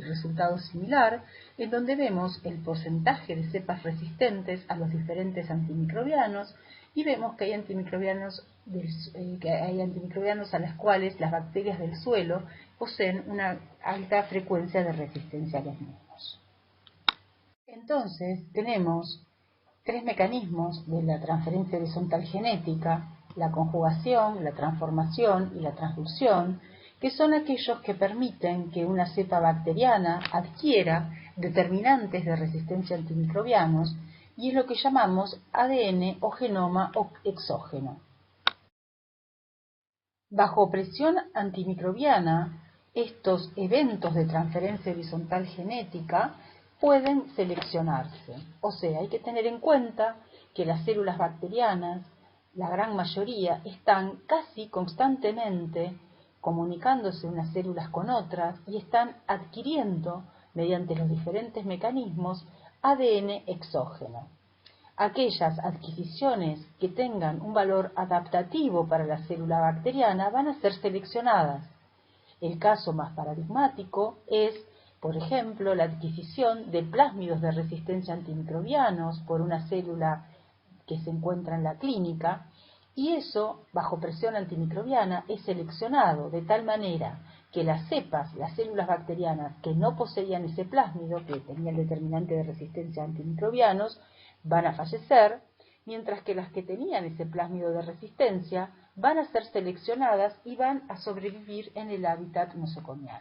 resultado similar, en donde vemos el porcentaje de cepas resistentes a los diferentes antimicrobianos y vemos que hay antimicrobianos a las cuales las bacterias del suelo poseen una alta frecuencia de resistencia a los mismos. Entonces, tenemos tres mecanismos de la transferencia horizontal genética: la conjugación, la transformación y la transducción, que son aquellos que permiten que una cepa bacteriana adquiera determinantes de resistencia a antimicrobianos, y es lo que llamamos ADN o genoma exógeno. Bajo presión antimicrobiana, estos eventos de transferencia horizontal genética pueden seleccionarse. O sea, hay que tener en cuenta que las células bacterianas, la gran mayoría, están casi constantemente comunicándose unas células con otras y están adquiriendo, mediante los diferentes mecanismos, ADN exógeno. Aquellas adquisiciones que tengan un valor adaptativo para la célula bacteriana van a ser seleccionadas. El caso más paradigmático es, por ejemplo, la adquisición de plásmidos de resistencia a antimicrobianos por una célula que se encuentra en la clínica, y eso, bajo presión antimicrobiana, es seleccionado de tal manera que las cepas, las células bacterianas que no poseían ese plásmido, que tenía el determinante de resistencia a antimicrobianos, van a fallecer, mientras que las que tenían ese plásmido de resistencia van a ser seleccionadas y van a sobrevivir en el hábitat nosocomial.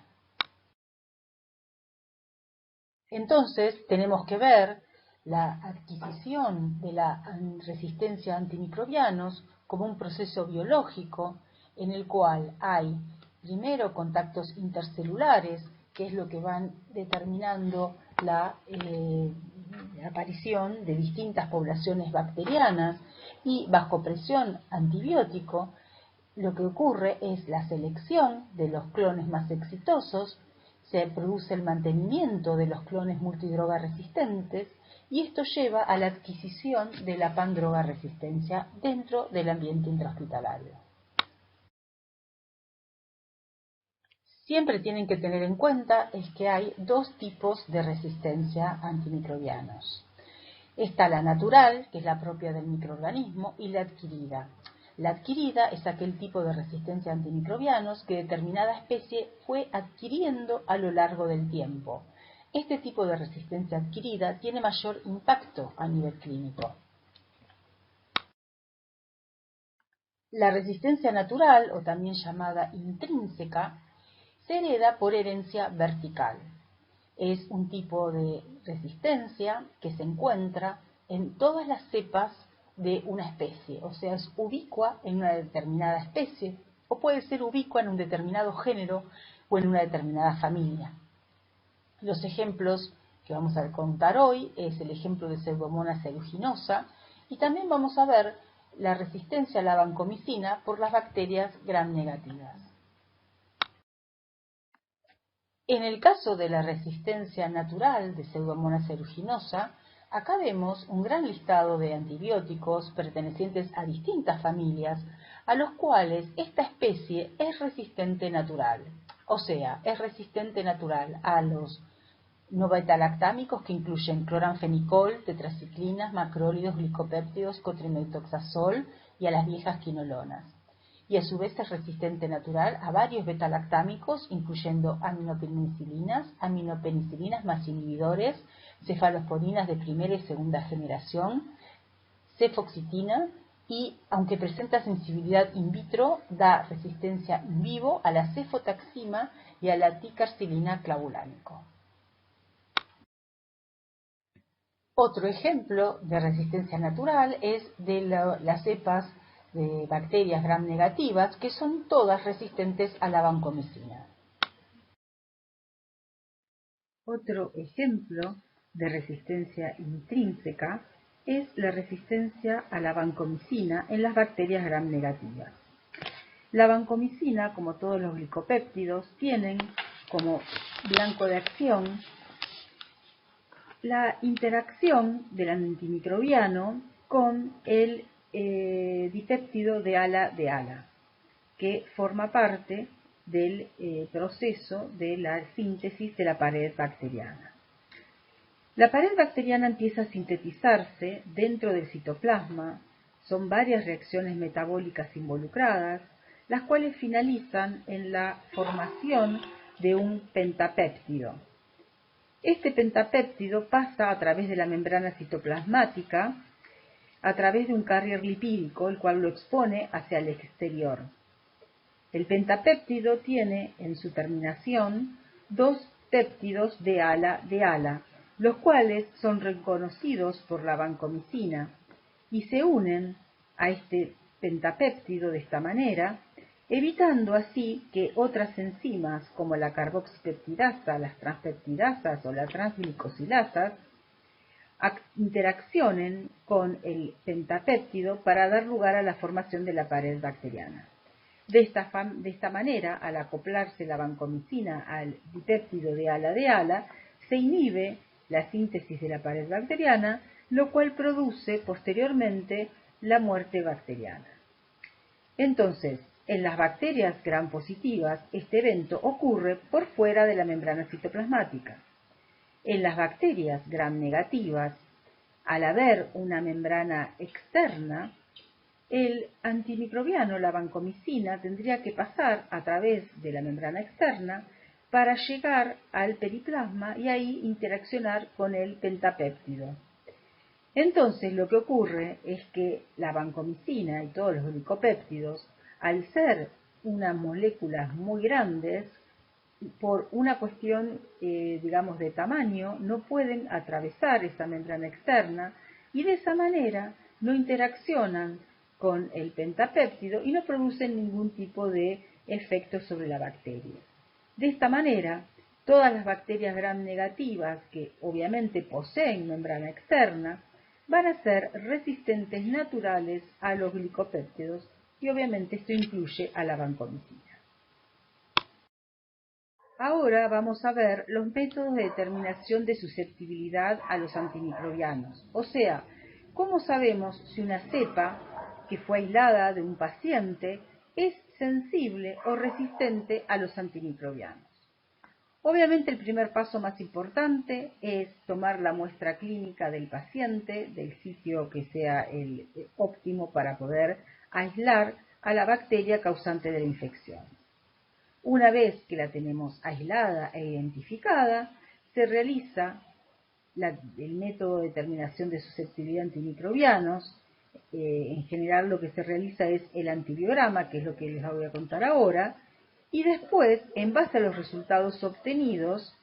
Entonces, tenemos que ver la adquisición de la resistencia a antimicrobianos como un proceso biológico en el cual hay primero contactos intercelulares, que es lo que van determinando la aparición de distintas poblaciones bacterianas, y bajo presión antibiótico lo que ocurre es la selección de los clones más exitosos, se produce el mantenimiento de los clones multidroga resistentes, y esto lleva a la adquisición de la pandroga resistencia dentro del ambiente intrahospitalario. Siempre tienen que tener en cuenta es que hay dos tipos de resistencia a antimicrobianos. Está la natural, que es la propia del microorganismo, y la adquirida. La adquirida es aquel tipo de resistencia a antimicrobianos que determinada especie fue adquiriendo a lo largo del tiempo. Este tipo de resistencia adquirida tiene mayor impacto a nivel clínico. La resistencia natural, o también llamada intrínseca, se hereda por herencia vertical. Es un tipo de resistencia que se encuentra en todas las cepas de una especie, o sea, es ubicua en una determinada especie, o puede ser ubicua en un determinado género o en una determinada familia. Los ejemplos que vamos a contar hoy es el ejemplo de Pseudomonas aeruginosa, y también vamos a ver la resistencia a la vancomicina por las bacterias gram negativas. En el caso de la resistencia natural de Pseudomonas aeruginosa, acá vemos un gran listado de antibióticos pertenecientes a distintas familias, a los cuales esta especie es resistente natural. O sea, es resistente natural a los no beta-lactámicos, que incluyen cloranfenicol, tetraciclinas, macrólidos, glicopéptidos, cotrimetoxazol, y a las viejas quinolonas. Y a su vez es resistente natural a varios beta-lactámicos, incluyendo aminopenicilinas más inhibidores, cefalosporinas de primera y segunda generación, cefoxitina, y aunque presenta sensibilidad in vitro, da resistencia in vivo a la cefotaxima y a la ticarcilina clavulánico. Otro ejemplo de resistencia natural es de las cepas de bacterias gram negativas, que son todas resistentes a la vancomicina. Otro ejemplo de resistencia intrínseca es la resistencia a la vancomicina en las bacterias gram negativas. La vancomicina, como todos los glicopéptidos, tienen como blanco de acción la interacción del antimicrobiano con el dipéptido de ala, que forma parte del proceso de la síntesis de la pared bacteriana. La pared bacteriana empieza a sintetizarse dentro del citoplasma. Son varias reacciones metabólicas involucradas, las cuales finalizan en la formación de un pentapéptido. Este pentapéptido pasa a través de la membrana citoplasmática, a través de un carrier lipídico, el cual lo expone hacia el exterior. El pentapéptido tiene en su terminación dos péptidos de ala, los cuales son reconocidos por la vancomicina y se unen a este pentapéptido de esta manera, evitando así que otras enzimas como la carboxipeptidasa, las transpeptidasas o las transglicosilasas interaccionen con el pentapéptido para dar lugar a la formación de la pared bacteriana. De esta manera, al acoplarse la vancomicina al dipéptido de ala, se inhibe la síntesis de la pared bacteriana, lo cual produce posteriormente la muerte bacteriana. Entonces, en las bacterias gram positivas, este evento ocurre por fuera de la membrana citoplasmática. En las bacterias gram negativas, al haber una membrana externa, el antimicrobiano, la vancomicina, tendría que pasar a través de la membrana externa para llegar al periplasma y ahí interaccionar con el pentapéptido. Entonces lo que ocurre es que la vancomicina y todos los glicopéptidos, al ser unas moléculas muy grandes, por una cuestión, digamos, de tamaño, no pueden atravesar esa membrana externa y de esa manera no interaccionan con el pentapéptido y no producen ningún tipo de efecto sobre la bacteria. De esta manera, todas las bacterias gram negativas, que obviamente poseen membrana externa, van a ser resistentes naturales a los glicopéptidos y obviamente esto incluye a la vancomicina. Ahora vamos a ver los métodos de determinación de susceptibilidad a los antimicrobianos, o sea, cómo sabemos si una cepa que fue aislada de un paciente es sensible o resistente a los antimicrobianos. Obviamente el primer paso más importante es tomar la muestra clínica del paciente, del sitio que sea el óptimo para poder aislar a la bacteria causante de la infección. Una vez que la tenemos aislada e identificada, se realiza el método de determinación de susceptibilidad a antimicrobianos. En general lo que se realiza es el antibiograma, que es lo que les voy a contar ahora, y después, en base a los resultados obtenidos,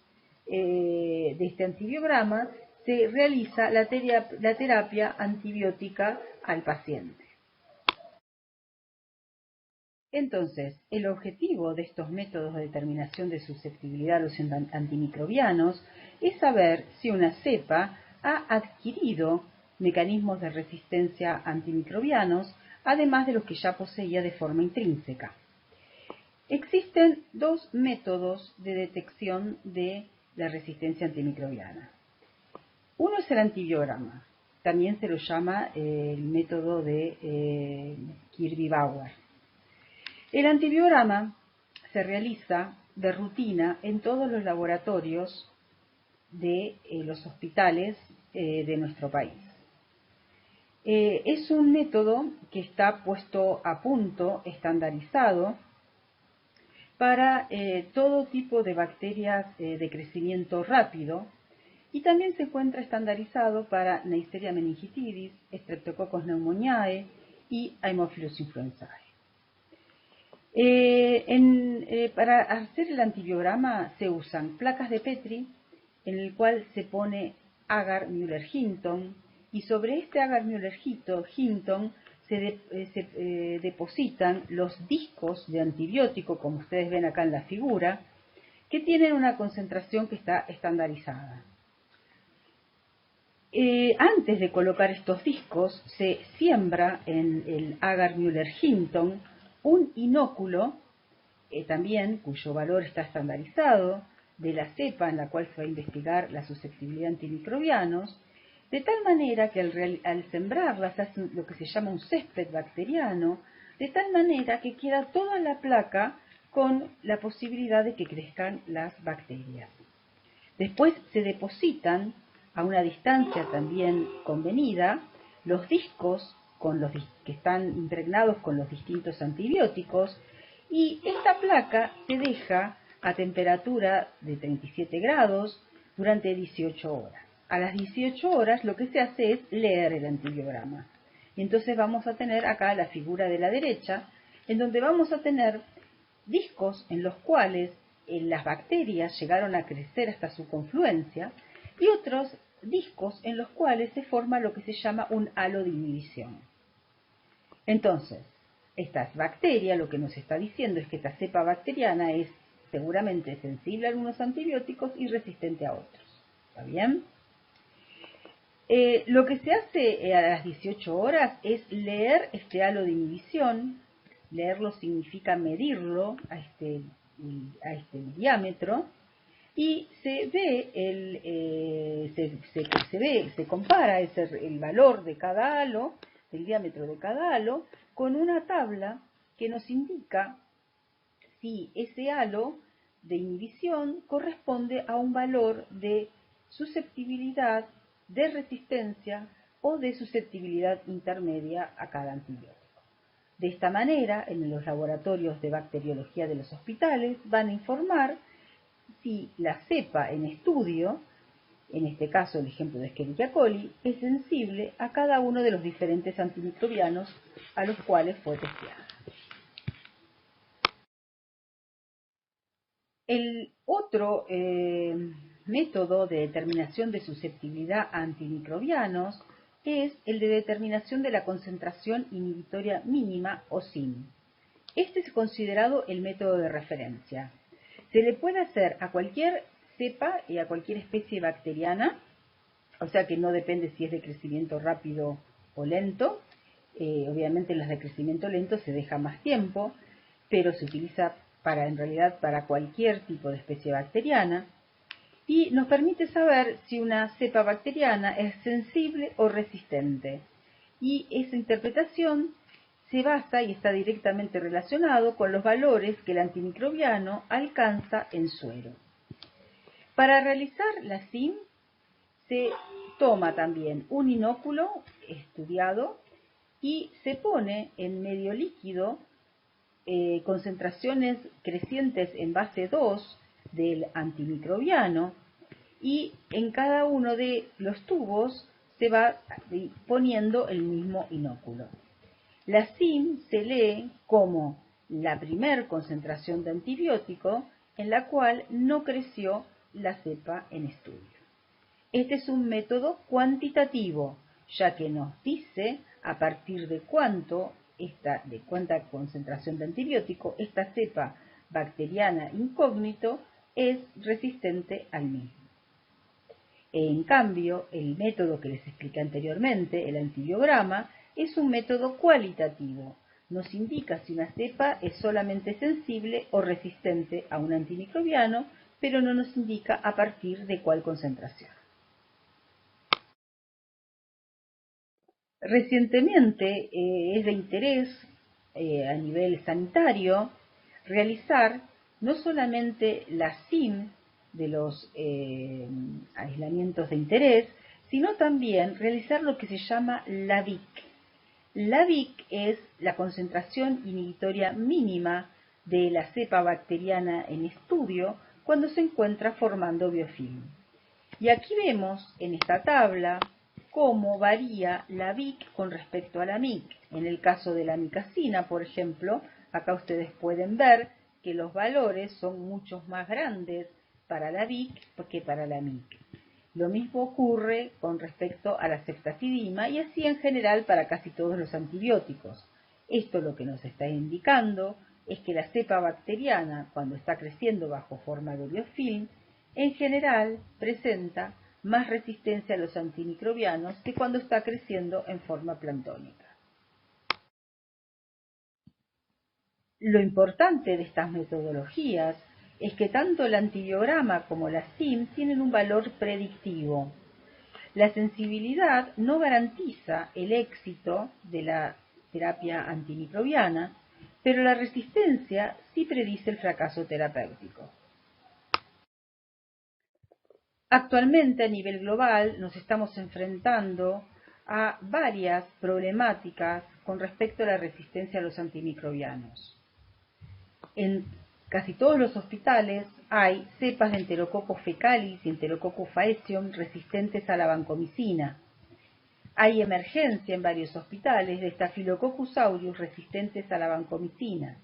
de este antibiograma se realiza la terapia antibiótica al paciente. Entonces, el objetivo de estos métodos de determinación de susceptibilidad a los antimicrobianos es saber si una cepa ha adquirido mecanismos de resistencia antimicrobianos, además de los que ya poseía de forma intrínseca. Existen dos métodos de detección de la resistencia antimicrobiana. Uno es el antibiograma, también se lo llama el método de Kirby-Bauer. El antibiograma se realiza de rutina en todos los laboratorios de los hospitales de nuestro país. Es un método que está puesto a punto, estandarizado, para todo tipo de bacterias de crecimiento rápido, y también se encuentra estandarizado para Neisseria meningitidis, Streptococcus pneumoniae y Haemophilus influenzae. Para hacer el antibiograma se usan placas de Petri, en el cual se pone agar Müller-Hinton, y sobre este agar Müller-Hinton se depositan los discos de antibiótico, como ustedes ven acá en la figura, que tienen una concentración que está estandarizada. Antes de colocar estos discos, se siembra en el agar Müller-Hinton un inóculo, también cuyo valor está estandarizado, de la cepa en la cual se va a investigar la susceptibilidad a antimicrobianos, de tal manera que al sembrarlas hace lo que se llama un césped bacteriano, de tal manera que queda toda la placa con la posibilidad de que crezcan las bacterias. Después se depositan a una distancia también convenida los discos que están impregnados con los distintos antibióticos, y esta placa se deja a temperatura de 37 grados durante 18 horas. A las 18 horas lo que se hace es leer el antibiograma. Y entonces vamos a tener acá la figura de la derecha, en donde vamos a tener discos en los cuales las bacterias llegaron a crecer hasta su confluencia, y otros discos en los cuales se forma lo que se llama un halo de inhibición. Entonces, esta bacteria lo que nos está diciendo es que esta cepa bacteriana es seguramente sensible a algunos antibióticos y resistente a otros. ¿Está bien? Lo que se hace a las 18 horas es leer este halo de inhibición. Leerlo significa medirlo a este diámetro, y se compara el valor de cada halo, el diámetro de cada halo, con una tabla que nos indica si ese halo de inhibición corresponde a un valor de susceptibilidad, de resistencia o de susceptibilidad intermedia a cada antibiótico. De esta manera, en los laboratorios de bacteriología de los hospitales van a informar si la cepa en estudio, en este caso el ejemplo de Escherichia coli, es sensible a cada uno de los diferentes antimicrobianos a los cuales fue testeada. El otro método de determinación de susceptibilidad a antimicrobianos es el de determinación de la concentración inhibitoria mínima o SIM. Este es considerado el método de referencia. Se le puede hacer a cualquier cepa y a cualquier especie bacteriana, o sea que no depende si es de crecimiento rápido o lento. Obviamente en las de crecimiento lento se deja más tiempo, pero se utiliza en realidad para cualquier tipo de especie bacteriana, y nos permite saber si una cepa bacteriana es sensible o resistente. Y esa interpretación se basa y está directamente relacionado con los valores que el antimicrobiano alcanza en suero. Para realizar la SIM se toma también un inóculo estudiado y se pone en medio líquido concentraciones crecientes en base 2 del antimicrobiano, y en cada uno de los tubos se va poniendo el mismo inóculo. La SIM se lee como la primer concentración de antibiótico en la cual no creció la cepa en estudio. Este es un método cuantitativo, ya que nos dice a partir de cuánta concentración de antibiótico esta cepa bacteriana incógnito es resistente al mismo. En cambio, el método que les expliqué anteriormente, el antibiograma, es un método cualitativo. Nos indica si una cepa es solamente sensible o resistente a un antimicrobiano, pero no nos indica a partir de cuál concentración. Recientemente es de interés a nivel sanitario realizar no solamente la SIM de los aislamientos de interés, sino también realizar lo que se llama la VIC. La VIC es la concentración inhibitoria mínima de la cepa bacteriana en estudio cuando se encuentra formando biofilm. Y aquí vemos en esta tabla cómo varía la VIC con respecto a la MIC. En el caso de la micacina, por ejemplo, acá ustedes pueden ver que los valores son mucho más grandes para la VIC que para la MIC. Lo mismo ocurre con respecto a la ceftazidima y así en general para casi todos los antibióticos. Esto lo que nos está indicando es que la cepa bacteriana, cuando está creciendo bajo forma de biofilm, en general presenta más resistencia a los antimicrobianos que cuando está creciendo en forma planctónica. Lo importante de estas metodologías es que tanto el antibiograma como la SIM tienen un valor predictivo. La sensibilidad no garantiza el éxito de la terapia antimicrobiana, pero la resistencia sí predice el fracaso terapéutico. Actualmente, a nivel global, nos estamos enfrentando a varias problemáticas con respecto a la resistencia a los antimicrobianos. En casi todos los hospitales hay cepas de Enterococcus fecalis y Enterococcus faecium resistentes a la vancomicina. Hay emergencia en varios hospitales de Staphylococcus aureus resistentes a la vancomicina.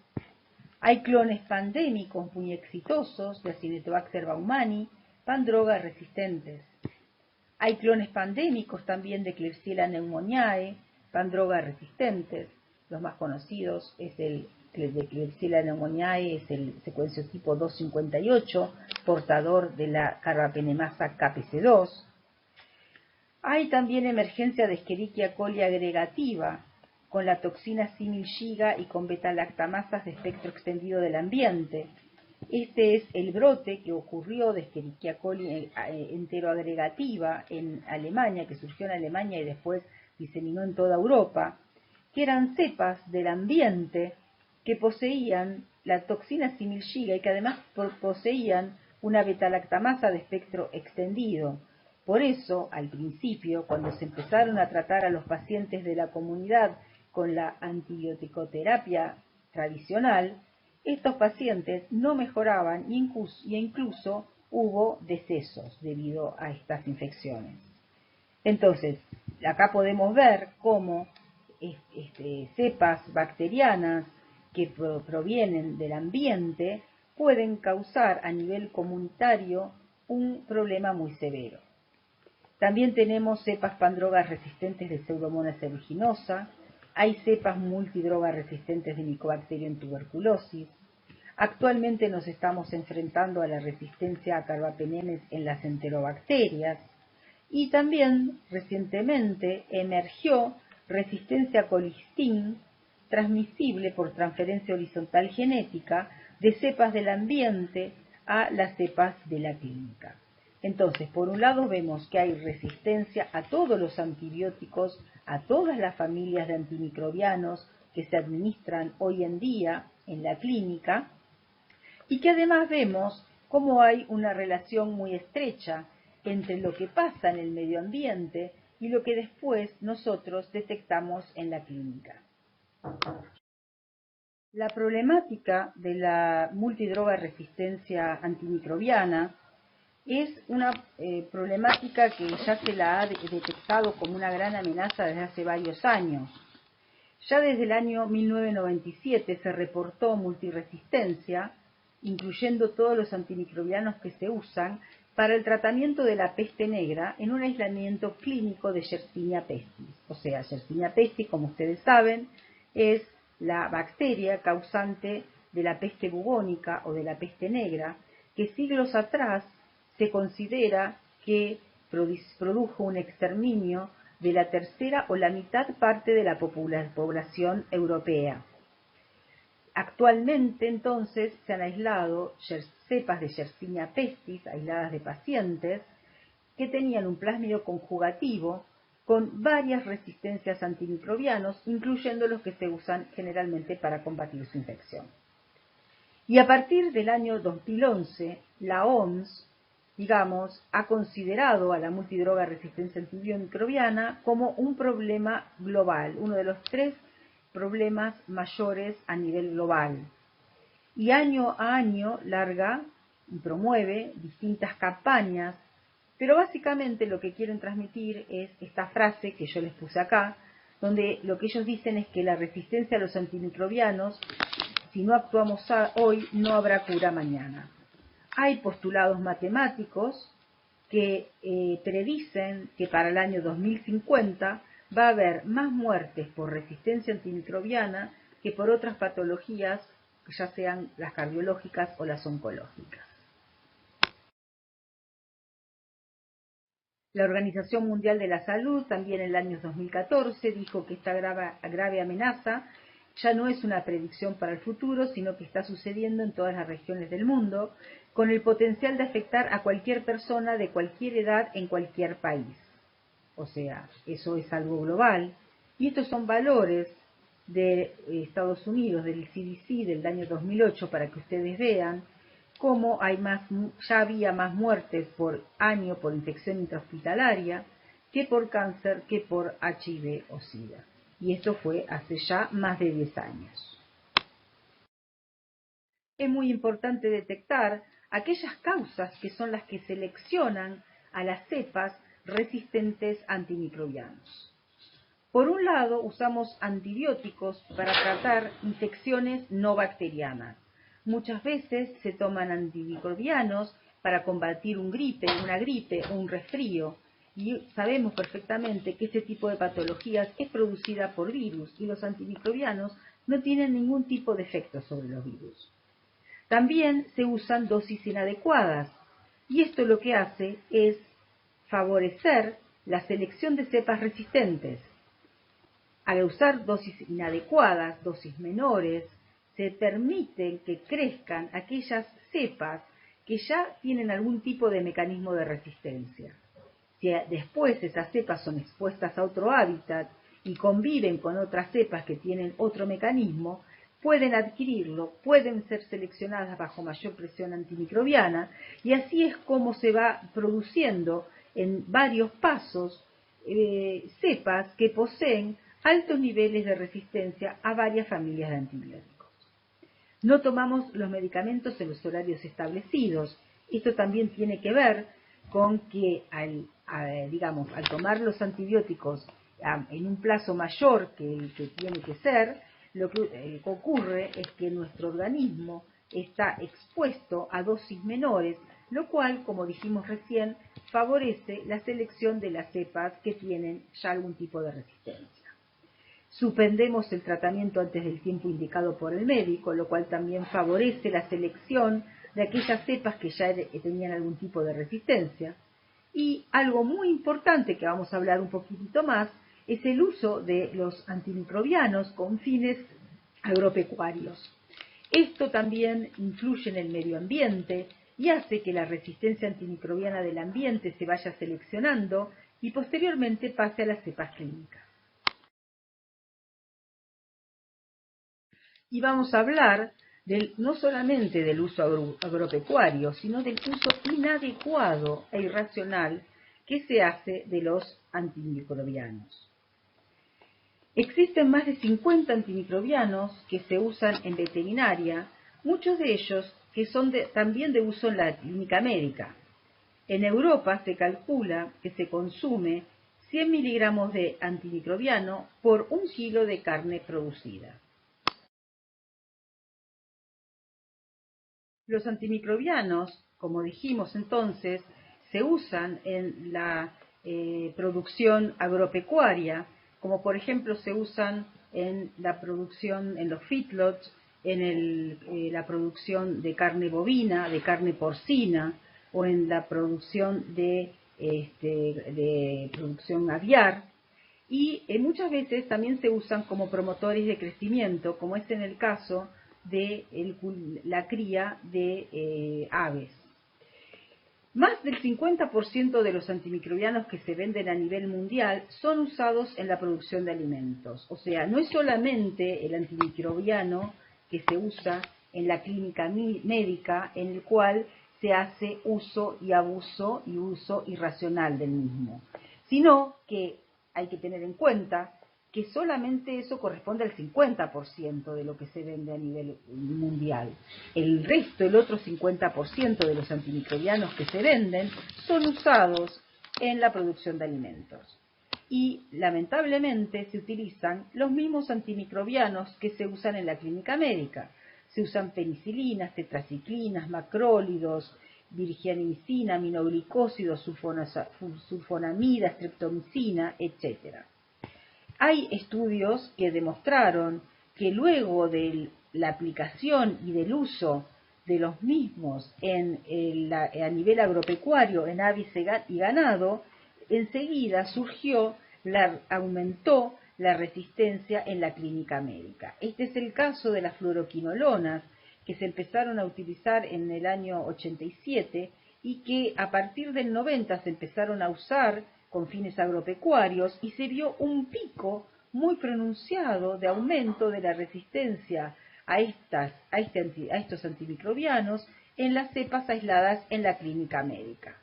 Hay clones pandémicos muy exitosos de Acinetobacter baumannii, pandroga resistentes. Hay clones pandémicos también de Klebsiella pneumoniae, pandroga resistentes. Los más conocidos es el de Klebsiella pneumoniae, es el secuenciotipo 258, portador de la carbapenemasa KPC2. Hay también emergencia de Escherichia coli agregativa, con la toxina similgiga y con beta-lactamasas de espectro extendido del ambiente. Este es el brote que ocurrió de Escherichia coli enteroagregativa en Alemania, que surgió en Alemania y después diseminó en toda Europa, que eran cepas del ambiente que poseían la toxina similgiga y que además poseían una beta-lactamasa de espectro extendido. Por eso, al principio, cuando se empezaron a tratar a los pacientes de la comunidad con la antibioticoterapia tradicional, estos pacientes no mejoraban e incluso hubo decesos debido a estas infecciones. Entonces, acá podemos ver cómo cepas bacterianas que provienen del ambiente pueden causar a nivel comunitario un problema muy severo. También tenemos cepas pandrogas resistentes de Pseudomonas aeruginosa, hay cepas multidrogas resistentes de Mycobacterium tuberculosis. Actualmente nos estamos enfrentando a la resistencia a carbapenemes en las enterobacterias y también recientemente emergió resistencia a colistin transmisible por transferencia horizontal genética de cepas del ambiente a las cepas de la clínica. Entonces, por un lado vemos que hay resistencia a todos los antibióticos, a todas las familias de antimicrobianos que se administran hoy en día en la clínica, y que además vemos cómo hay una relación muy estrecha entre lo que pasa en el medio ambiente y lo que después nosotros detectamos en la clínica. La problemática de la multidroga resistencia antimicrobiana es una problemática que ya se la ha detectado como una gran amenaza desde hace varios años. Ya desde el año 1997 se reportó multiresistencia incluyendo todos los antimicrobianos que se usan para el tratamiento de la peste negra en un aislamiento clínico de Yersinia pestis. O sea, Yersinia pestis, como ustedes saben, es la bacteria causante de la peste bubónica o de la peste negra, que siglos atrás se considera que produjo un exterminio de la tercera o la mitad parte de la población europea. Actualmente, entonces, se han aislado cepas de Yersinia pestis, aisladas de pacientes, que tenían un plásmido conjugativo con varias resistencias a antimicrobianos, incluyendo los que se usan generalmente para combatir su infección. Y a partir del año 2011, la OMS, ha considerado a la multidroga resistencia antimicrobiana como un problema global, uno de los 3 problemas mayores a nivel global. Y año a año larga y promueve distintas campañas, pero básicamente lo que quieren transmitir es esta frase que yo les puse acá, donde lo que ellos dicen es que la resistencia a los antimicrobianos, si no actuamos hoy, no habrá cura mañana. Hay postulados matemáticos que predicen que para el año 2050 va a haber más muertes por resistencia antimicrobiana que por otras patologías, ya sean las cardiológicas o las oncológicas. La Organización Mundial de la Salud también en el año 2014 dijo que esta grave amenaza ya no es una predicción para el futuro, sino que está sucediendo en todas las regiones del mundo, con el potencial de afectar a cualquier persona de cualquier edad en cualquier país. O sea, eso es algo global. Y estos son valores de Estados Unidos, del CDC del año 2008, para que ustedes vean cómo ya había más muertes por año por infección intrahospitalaria que por cáncer, que por HIV o SIDA. Y esto fue hace ya más de 10 años. Es muy importante detectar aquellas causas que son las que seleccionan a las cepas resistentes a antimicrobianos. Por un lado, usamos antibióticos para tratar infecciones no bacterianas. Muchas veces se toman antimicrobianos para combatir una gripe o un resfrío, y sabemos perfectamente que este tipo de patologías es producida por virus y los antimicrobianos no tienen ningún tipo de efecto sobre los virus. También se usan dosis inadecuadas, y esto lo que hace es favorecer la selección de cepas resistentes. Al usar dosis inadecuadas, dosis menores, se permite que crezcan aquellas cepas que ya tienen algún tipo de mecanismo de resistencia. Si después esas cepas son expuestas a otro hábitat y conviven con otras cepas que tienen otro mecanismo, pueden adquirirlo, pueden ser seleccionadas bajo mayor presión antimicrobiana, y así es como se va produciendo en varios pasos cepas que poseen altos niveles de resistencia a varias familias de antibióticos. No tomamos los medicamentos en los horarios establecidos. Esto también tiene que ver con que al tomar los antibióticos en un plazo mayor que el que tiene que ser, lo que ocurre es que nuestro organismo está expuesto a dosis menores, lo cual, como dijimos recién, favorece la selección de las cepas que tienen ya algún tipo de resistencia. Suspendemos el tratamiento antes del tiempo indicado por el médico, lo cual también favorece la selección de aquellas cepas que ya tenían algún tipo de resistencia. Y algo muy importante que vamos a hablar un poquitito más es el uso de los antimicrobianos con fines agropecuarios. Esto también influye en el medio ambiente y hace que la resistencia antimicrobiana del ambiente se vaya seleccionando y posteriormente pase a las cepas clínicas. Y vamos a hablar no solamente del uso agropecuario, sino del uso inadecuado e irracional que se hace de los antimicrobianos. Existen más de 50 antimicrobianos que se usan en veterinaria, muchos de ellos que son también de uso en la clínica médica. En Europa se calcula que se consume 100 miligramos de antimicrobiano por 1 kilo de carne producida. Los antimicrobianos, como dijimos entonces, se usan en la producción agropecuaria, como por ejemplo se usan en la producción, en los feedlots, en la producción de carne bovina, de carne porcina, o en la producción de producción aviar, y muchas veces también se usan como promotores de crecimiento, como es en el caso de la cría de aves. Más del 50% de los antimicrobianos que se venden a nivel mundial son usados en la producción de alimentos. O sea, no es solamente el antimicrobiano que se usa en la clínica médica, en el cual se hace uso y abuso y uso irracional del mismo, sino que hay que tener en cuenta que solamente eso corresponde al 50% de lo que se vende a nivel mundial. El resto, el otro 50% de los antimicrobianos que se venden son usados en la producción de alimentos. Y lamentablemente se utilizan los mismos antimicrobianos que se usan en la clínica médica. Se usan penicilinas, tetraciclinas, macrólidos, virgianicina, aminoglicósidos, sulfonamida, streptomicina, etc. Hay estudios que demostraron que luego de la aplicación y del uso de los mismos a nivel agropecuario, en aves y ganado, enseguida aumentó la resistencia en la clínica médica. Este es el caso de las fluoroquinolonas, que se empezaron a utilizar en el año 87 y que a partir del 90 se empezaron a usar con fines agropecuarios y se vio un pico muy pronunciado de aumento de la resistencia a estos antimicrobianos en las cepas aisladas en la clínica médica.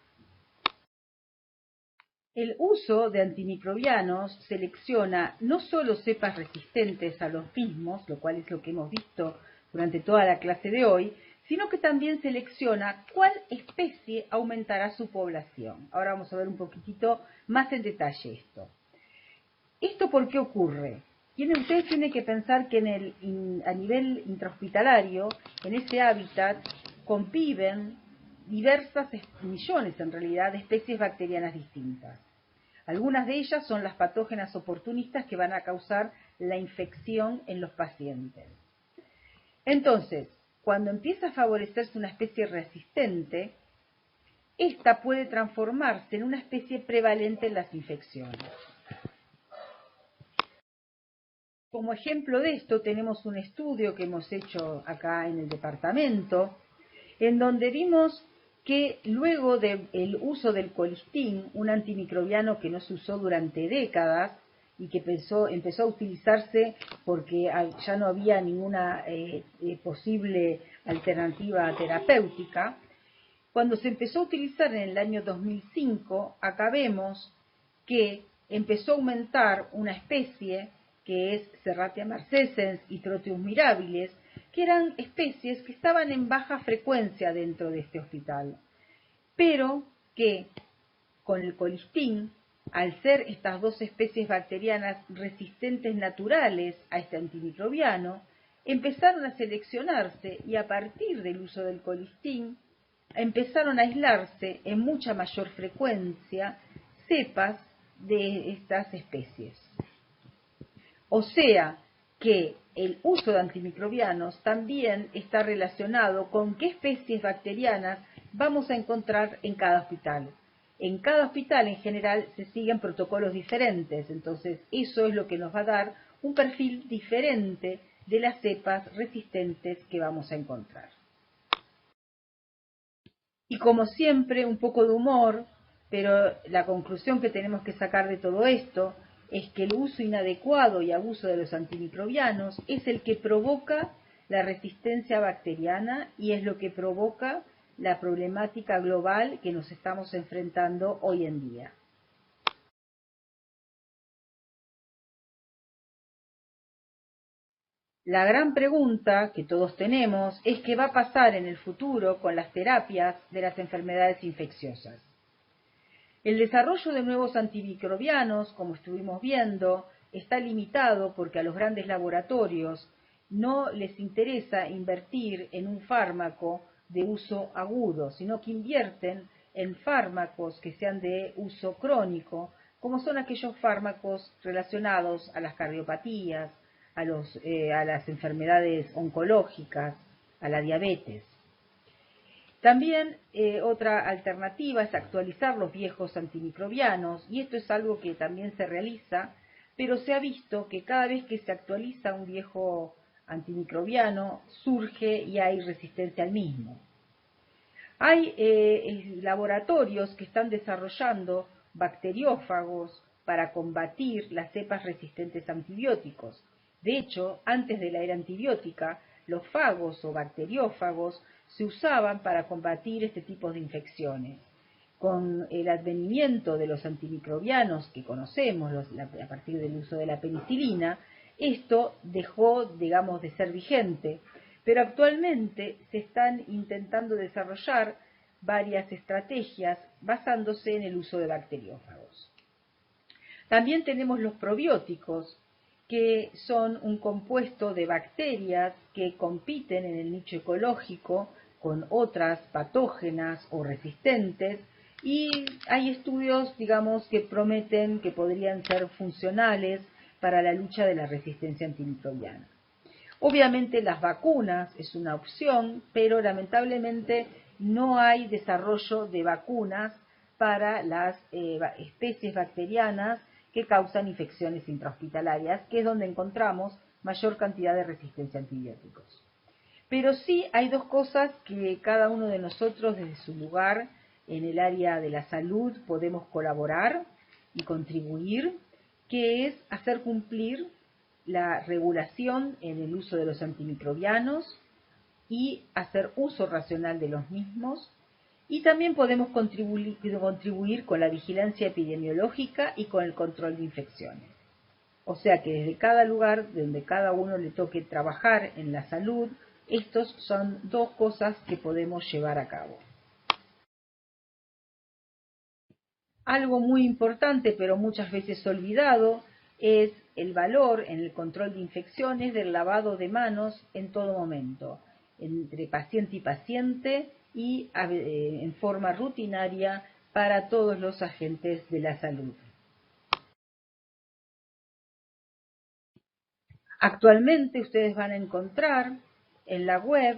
El uso de antimicrobianos selecciona no solo cepas resistentes a los mismos, lo cual es lo que hemos visto durante toda la clase de hoy, sino que también selecciona cuál especie aumentará su población. Ahora vamos a ver un poquitito más en detalle esto. ¿Esto por qué ocurre? Ustedes tienen que pensar que a nivel intrahospitalario, en ese hábitat, conviven millones en realidad, de especies bacterianas distintas. Algunas de ellas son las patógenas oportunistas que van a causar la infección en los pacientes. Entonces, cuando empieza a favorecerse una especie resistente, esta puede transformarse en una especie prevalente en las infecciones. Como ejemplo de esto tenemos un estudio que hemos hecho acá en el departamento, en donde vimos que luego del uso del colistin, un antimicrobiano que no se usó durante décadas y que empezó a utilizarse porque ya no había ninguna posible alternativa terapéutica, cuando se empezó a utilizar en el año 2005, acá vemos que empezó a aumentar una especie que es Serratia marcescens y Proteus mirabilis, que eran especies que estaban en baja frecuencia dentro de este hospital, pero que con el colistin, al ser estas dos especies bacterianas resistentes naturales a este antimicrobiano, empezaron a seleccionarse y a partir del uso del colistin empezaron a aislarse en mucha mayor frecuencia cepas de estas especies. O sea que el uso de antimicrobianos también está relacionado con qué especies bacterianas vamos a encontrar en cada hospital. En cada hospital en general se siguen protocolos diferentes, entonces eso es lo que nos va a dar un perfil diferente de las cepas resistentes que vamos a encontrar. Y como siempre, un poco de humor, pero la conclusión que tenemos que sacar de todo esto es que el uso inadecuado y abuso de los antimicrobianos es el que provoca la resistencia bacteriana y es lo que provoca la problemática global que nos estamos enfrentando hoy en día. La gran pregunta que todos tenemos es qué va a pasar en el futuro con las terapias de las enfermedades infecciosas. El desarrollo de nuevos antimicrobianos, como estuvimos viendo, está limitado porque a los grandes laboratorios no les interesa invertir en un fármaco de uso agudo, sino que invierten en fármacos que sean de uso crónico, como son aquellos fármacos relacionados a las cardiopatías, a las enfermedades oncológicas, a la diabetes. También otra alternativa es actualizar los viejos antimicrobianos, y esto es algo que también se realiza, pero se ha visto que cada vez que se actualiza un viejo antimicrobiano surge y hay resistencia al mismo. Hay laboratorios que están desarrollando bacteriófagos para combatir las cepas resistentes a antibióticos. De hecho, antes de la era antibiótica, los fagos o bacteriófagos se usaban para combatir este tipo de infecciones. Con el advenimiento de los antimicrobianos que conocemos a partir del uso de la penicilina, esto dejó, digamos, de ser vigente, pero actualmente se están intentando desarrollar varias estrategias basándose en el uso de bacteriófagos. También tenemos los probióticos, que son un compuesto de bacterias que compiten en el nicho ecológico con otras patógenas o resistentes, y hay estudios, digamos, que prometen que podrían ser funcionales para la lucha de la resistencia antimicrobiana. Obviamente las vacunas es una opción, pero lamentablemente no hay desarrollo de vacunas para las especies bacterianas que causan infecciones intrahospitalarias, que es donde encontramos mayor cantidad de resistencia a antibióticos. Pero sí hay dos cosas que cada uno de nosotros desde su lugar en el área de la salud podemos colaborar y contribuir, que es hacer cumplir la regulación en el uso de los antimicrobianos y hacer uso racional de los mismos, y también podemos contribuir con la vigilancia epidemiológica y con el control de infecciones. O sea que desde cada lugar donde cada uno le toque trabajar en la salud, estos son dos cosas que podemos llevar a cabo. Algo muy importante, pero muchas veces olvidado, es el valor en el control de infecciones del lavado de manos en todo momento, entre paciente y paciente y en forma rutinaria para todos los agentes de la salud. Actualmente ustedes van a encontrar en la web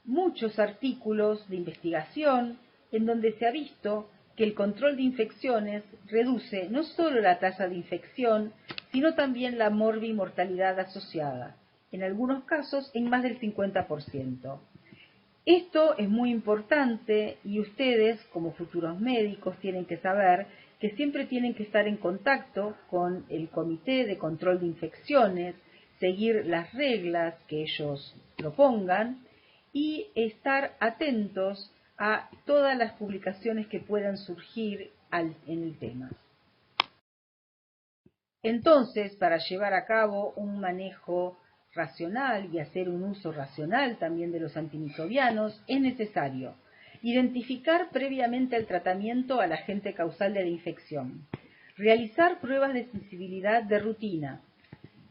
muchos artículos de investigación en donde se ha visto que el control de infecciones reduce no solo la tasa de infección, sino también la morbimortalidad asociada, en algunos casos en más del 50%. Esto es muy importante y ustedes, como futuros médicos, tienen que saber que siempre tienen que estar en contacto con el Comité de Control de Infecciones, seguir las reglas que ellos propongan y estar atentos a todas las publicaciones que puedan surgir en el tema. Entonces, para llevar a cabo un manejo racional y hacer un uso racional también de los antimicrobianos, es necesario identificar previamente el tratamiento al agente causal de la infección, realizar pruebas de sensibilidad de rutina.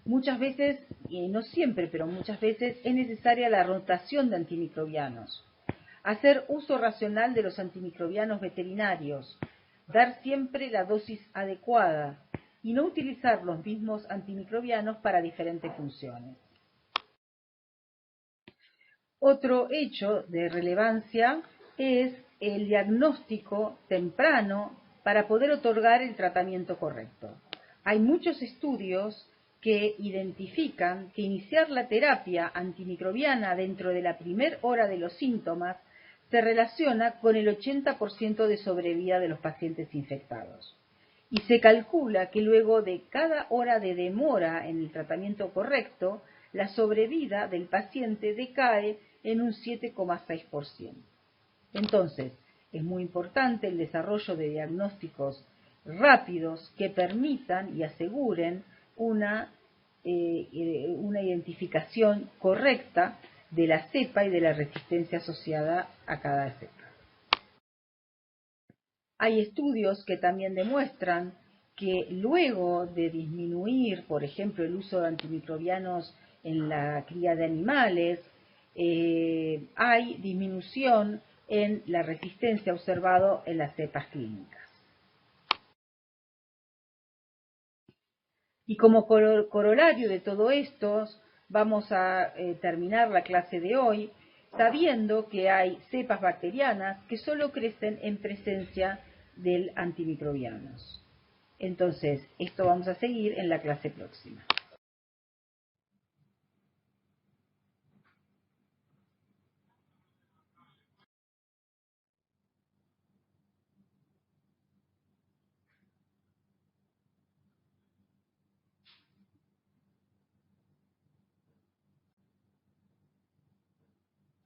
Muchas veces, no siempre, pero muchas veces es necesaria la rotación de antimicrobianos, hacer uso racional de los antimicrobianos veterinarios, dar siempre la dosis adecuada y no utilizar los mismos antimicrobianos para diferentes funciones. Otro hecho de relevancia es el diagnóstico temprano para poder otorgar el tratamiento correcto. Hay muchos estudios que identifican que iniciar la terapia antimicrobiana dentro de la primera hora de los síntomas se relaciona con el 80% de sobrevida de los pacientes infectados. Y se calcula que luego de cada hora de demora en el tratamiento correcto, la sobrevida del paciente decae en un 7,6%. Entonces, es muy importante el desarrollo de diagnósticos rápidos que permitan y aseguren una identificación correcta de la cepa y de la resistencia asociada a cada cepa. Hay estudios que también demuestran que luego de disminuir, por ejemplo, el uso de antimicrobianos en la cría de animales, hay disminución en la resistencia observado en las cepas clínicas. Y como corolario de todo esto, vamos a terminar la clase de hoy sabiendo que hay cepas bacterianas que solo crecen en presencia del antimicrobianos. Entonces, esto vamos a seguir en la clase próxima.